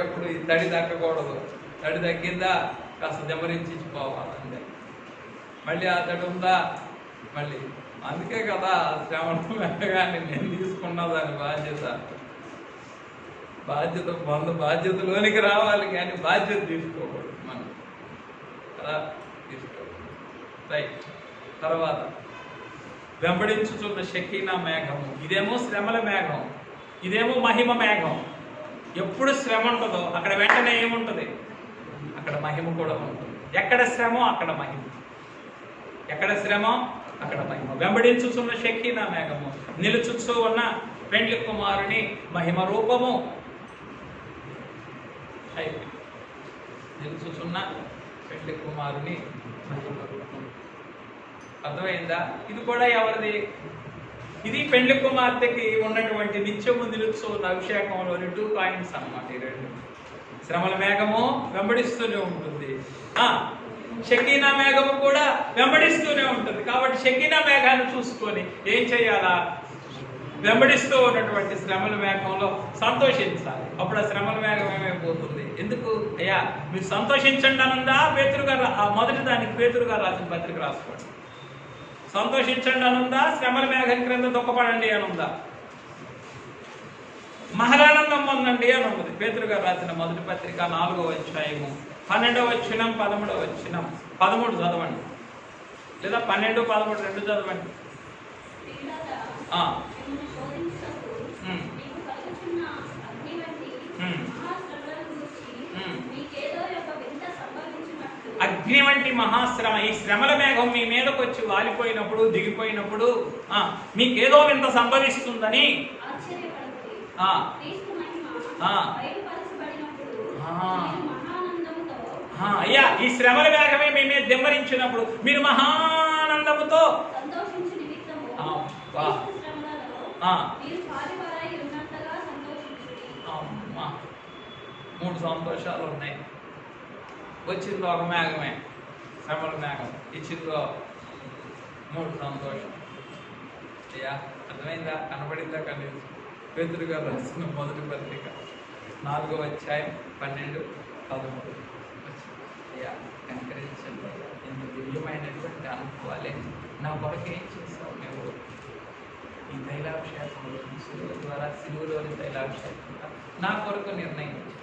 ఎప్పుడు ఈ తడి తగ్గకూడదు. తడి తగ్గిందా కాస్త దెబ్బరించిపోవాలంటే మళ్ళీ ఆ తడి ఉందా మళ్ళీ. అందుకే కదా శ్రమల వేగాన్ని నేను తీసుకున్నదాని బాధ్యతలోనికి రావాలి, కానీ బాధ్యత తీసుకోకూడదు మనం కదా, తీసుకోకూడదు. రైట్. తర్వాత వెంబడించుచున్న షకీనా మేఘము. ఇదేమో శ్రమల మేఘం, ఇదేమో మహిమ మేఘం. ఎప్పుడు శ్రమ ఉంటుందో అక్కడ వెంటనే ఏముంటుంది? అక్కడ మహిమ కూడా ఉంటుంది. ఎక్కడ శ్రమో అక్కడ మహిమ, ఎక్కడ శ్రమ అక్కడ మహిమ. వెంబడించుచున్న షకీనా మేఘము, నిలుచుచూ ఉన్న పెండ్లి కుమారుని మహిమ రూపము. అయిపోయింది. నిలుచుచున్న పెండ్లి కుమారుని మహిమ రూపం. అర్థమైందా? ఇది కూడా ఎవరిది? ఇది పెండ్లి కుమార్తెకి ఉన్నటువంటి నిత్యము నిలుచు ఉన్న అభిషేకంలోని 2 కాయిన్స్ అన్నమాట. ఈ 2 శ్రమల మేఘము వెంబడిస్తూనే ఉంటుంది, షకీనా మేఘము కూడా వెంబడిస్తూనే ఉంటుంది. కాబట్టి షకీనా మేఘాన్ని చూసుకొని ఏం చేయాలా? వెంబడిస్తూ ఉన్నటువంటి శ్రమల మేఘంలో సంతోషించాలి. అప్పుడు ఆ శ్రమల మేఘం ఏమైపోతుంది? ఎందుకు అయ్యా మీరు సంతోషించండి అనుందా? పేతురు గారు ఆ మొదటి దానికి పేతురు గారు రాసిన పత్రిక రాసుకోండి. సంతోషించండి అనుందా? శ్రమల మేఘం క్రింద దుఃఖపడండి అనుందా? మహదానందం పొందండి అని ఉన్నది. పేతురు గారు రాసిన మొదటి పత్రిక 4వ అధ్యాయము 12వ వచనం 13వ వచనం. 13 చదవండి, లేదా 12, 13 2 చదవండి. అగ్ని వంటి మహాశ్రమ. ఈ శ్రమల మేఘం మీ మీదకి వచ్చి వాలిపోయినప్పుడు, దిగిపోయినప్పుడు మీకేదో వింత సంభవిస్తుందని అయ్యా ఈ శ్రమల మేఘమే మీ మీద దిమ్మరించినప్పుడు మీరు మహానందముతో 3 సంతోషాలు ఉన్నాయి. వచ్చిందో ఒక మేఘమే, శ్రమల మేఘం. ఇచ్చిందో 3 సంతోషం. అయ్యా అర్థమైందా? కనబడిందా? కనీసం పేతురు గారు రాసిన మొదటి పత్రిక 4వ అధ్యాయం 12, 13. అయ్యా కనికరించండి, నేను దివ్యమైనటువంటి అనుకోవాలి. నా కొరకు ఏం చేస్తావు నువ్వు? ఈ తైలాభిషేకంలో శిలువ ద్వారా, శిలువలోని తైలాభిషేకం నా కొరకు నిర్ణయించు,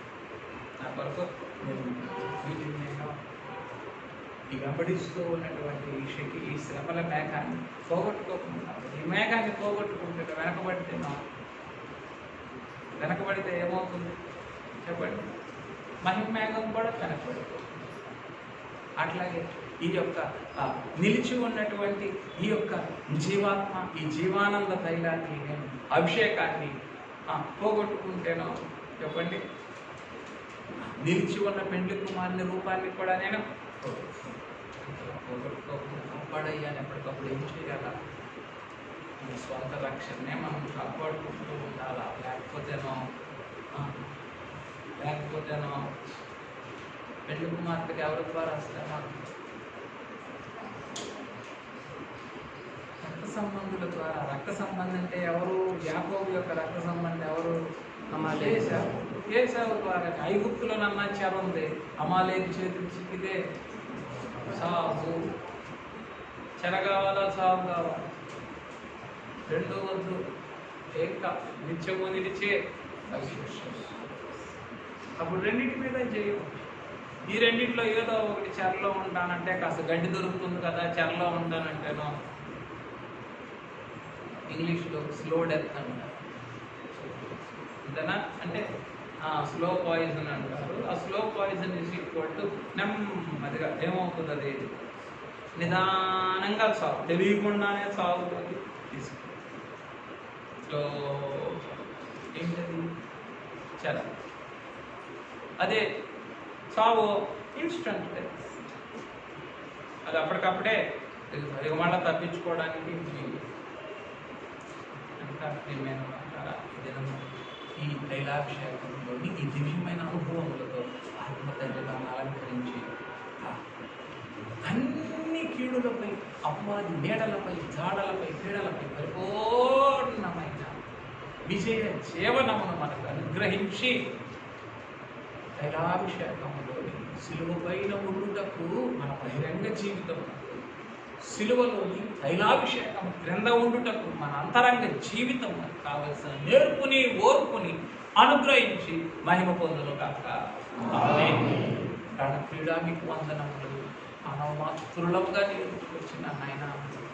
నా కొరకు వీటిని నేను ఈ వెంబడిస్తూ ఉన్నటువంటి ఈ శ్రమల మేఘాన్ని పోగొట్టుకోకుండా, ఈ మేఘాన్ని పోగొట్టుకుంటే వెనకబడితే ఏమవుతుంది చెప్పండి? మహిమ మేఘం కూడా వెనకబడిపోతుంది. అట్లాగే ఈ యొక్క నిలిచి ఉన్నటువంటి ఈ యొక్క జీవాత్మ, ఈ జీవానంద తైలాన్ని, నేను అభిషేకాన్ని పోగొట్టుకుంటేనో చెప్పండి? నిలిచి ఉన్న పెండ్లి కుమారుని రూపాన్ని కూడా నేను పోగొట్టుకోకుండా కాపాడయ్యాను. ఎప్పటికప్పుడు ఏం చేయాలా? మన స్వంత రక్షణనే మనం కాపాడుకుంటూ ఉండాలా. లేకపోతేనో పెళ్లి కుమార్తెకి ఎవరి ద్వారా వస్తామా? రక్త సంబంధుల ద్వారా. రక్త సంబంధం అంటే ఎవరు? యాకోబు యొక్క రక్త సంబంధం ఎవరు? ఏశావు ద్వారా. ఐగుప్తులో నన్నాచారం ఉంది, అమాలేకు చేతులు చిక్కితే సాగు. చెర కావాలా, సాగు కావాలా? 2 వద్దు. ఏక నిత్యము నిలిచే అభిషేకం. అప్పుడు రెండింటి మీద చేయవు. ఈ రెండింటిలో ఏదో ఒకటి చెరలో ఉంటానంటే కాస్త గడ్డి దొరుకుతుంది కదా, చెరలో ఉంటానంటేనో ఇంగ్లీష్లో స్లో డెత్ అంటారు. అంతేనా? అంటే స్లో పాయిజన్ అంటారు. ఆ slow poison is equal to నెమ్మదిగా ఏమవుతుంది? అది నిదానంగా సాగు, తెలియకుండానే సాగులోకి తీసుకు. స్లో ఏంటది? చెర. అదే సాగు ఇన్స్టంట్ డెత్. అది అప్పటికప్పుడే ఇక మళ్ళీ తప్పించుకోవడానికి ఈ తైలాభిషేకంలోని ఈ దివ్యమైన అనుభవములతో ఆత్మ తండ్రి నన్ను అలంకరించి అన్ని కీడులపై, అపవాది నీడలపై, జాడలపై, పీడలపై పరిపూర్ణమైన విజయ జీవనమును మనకు అనుగ్రహించి తైలాభిషేకంలోని సిలువ పైన ఉండుటకు మన బహిరంగ జీవితం, సిలువలోని తైలాభిషేకం క్రింద ఉండుటకు మన అంతరంగ జీవితం కావలసిన నేర్పుని, ఓర్పుని అనుగ్రహించి మహిమ పొందును కాక. క్రీడా మీకు వందనములు. మాతృలముగా వచ్చిన ఆయన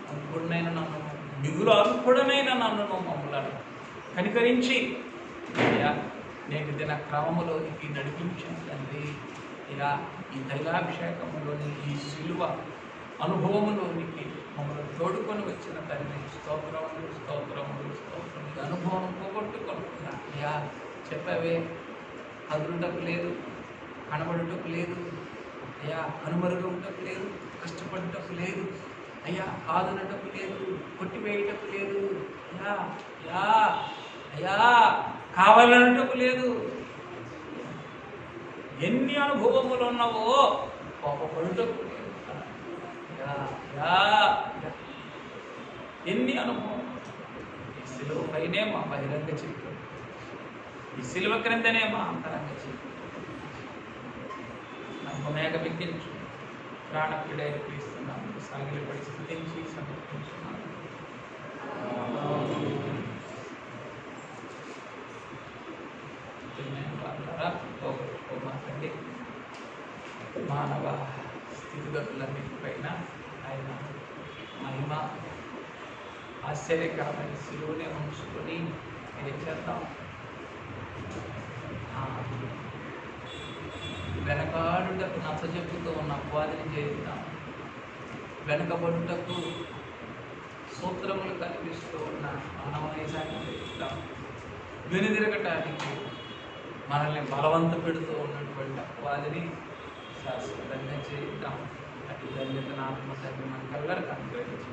అనుకుడనైన నన్ను, మిగులు అనుకుడనైన నన్ను మమ్మలను కనికరించి నేటి దిన క్రమములోనికి నడిపించిన తండ్రి. ఇలా ఈ తైలాభిషేకంలోని ఈ సిలువ అనుభవములోనికి మమ్మల్ని తోడుకొని వచ్చిన తండ్రి స్తోత్రములు, స్తోత్రములు, స్తోత్రములు. అనుభవం పోగొట్టుకున్నా అయ్యా చెప్పవే, అదురుటకు లేదు, కనబడుటకు లేదు అయ్యా, కనుమరుగవుటకు లేదు, కష్టపడటకు లేదు అయ్యా, కాదనటకు లేదు, కొట్టివేయటకు లేదు అయ్యా, అయ్యా అయ్యా కావాలనటకు లేదు. ఎన్ని అనుభవములు ఉన్నావో కోపపడుటకు లేదు. ఎన్ని అనుభవం. ఈ సిలువ పైనే మా బహిరంగ జీవితం, ఈ సిలువ క్రిందనే మా అంతరంగ జీవితం. నమ్మమేక బిగ్గించు ప్రాణప్రియుడైన క్రీస్తున్నాము సాగిలపడి స్థుతించి సమర్పించున్నాము. మాట్లాడి మానవ స్థితిగతులన్నిటిపైన ఆయన మహిమ ఆశ్చర్యకరమైన సిలువనే ఉంచుకొని ఏం చేద్దాం, వెనకాడుటకు నచ్చజెప్పుతూ ఉన్న అపవాదిని చేద్దాం, వెనకబడుటకు సూత్రములు కనిపిస్తూ ఉన్న మానవదేశాన్ని చేద్దాం, వెనుదిరగటానికి మనల్ని బలవంత పెడుతూ ఉన్నటువంటి అపవాదిని శాశ్వతంగా చేద్దాం. అటు ధన్యతను ఆత్మ తండ్రి మనకల్లరికి అనుగ్రహించి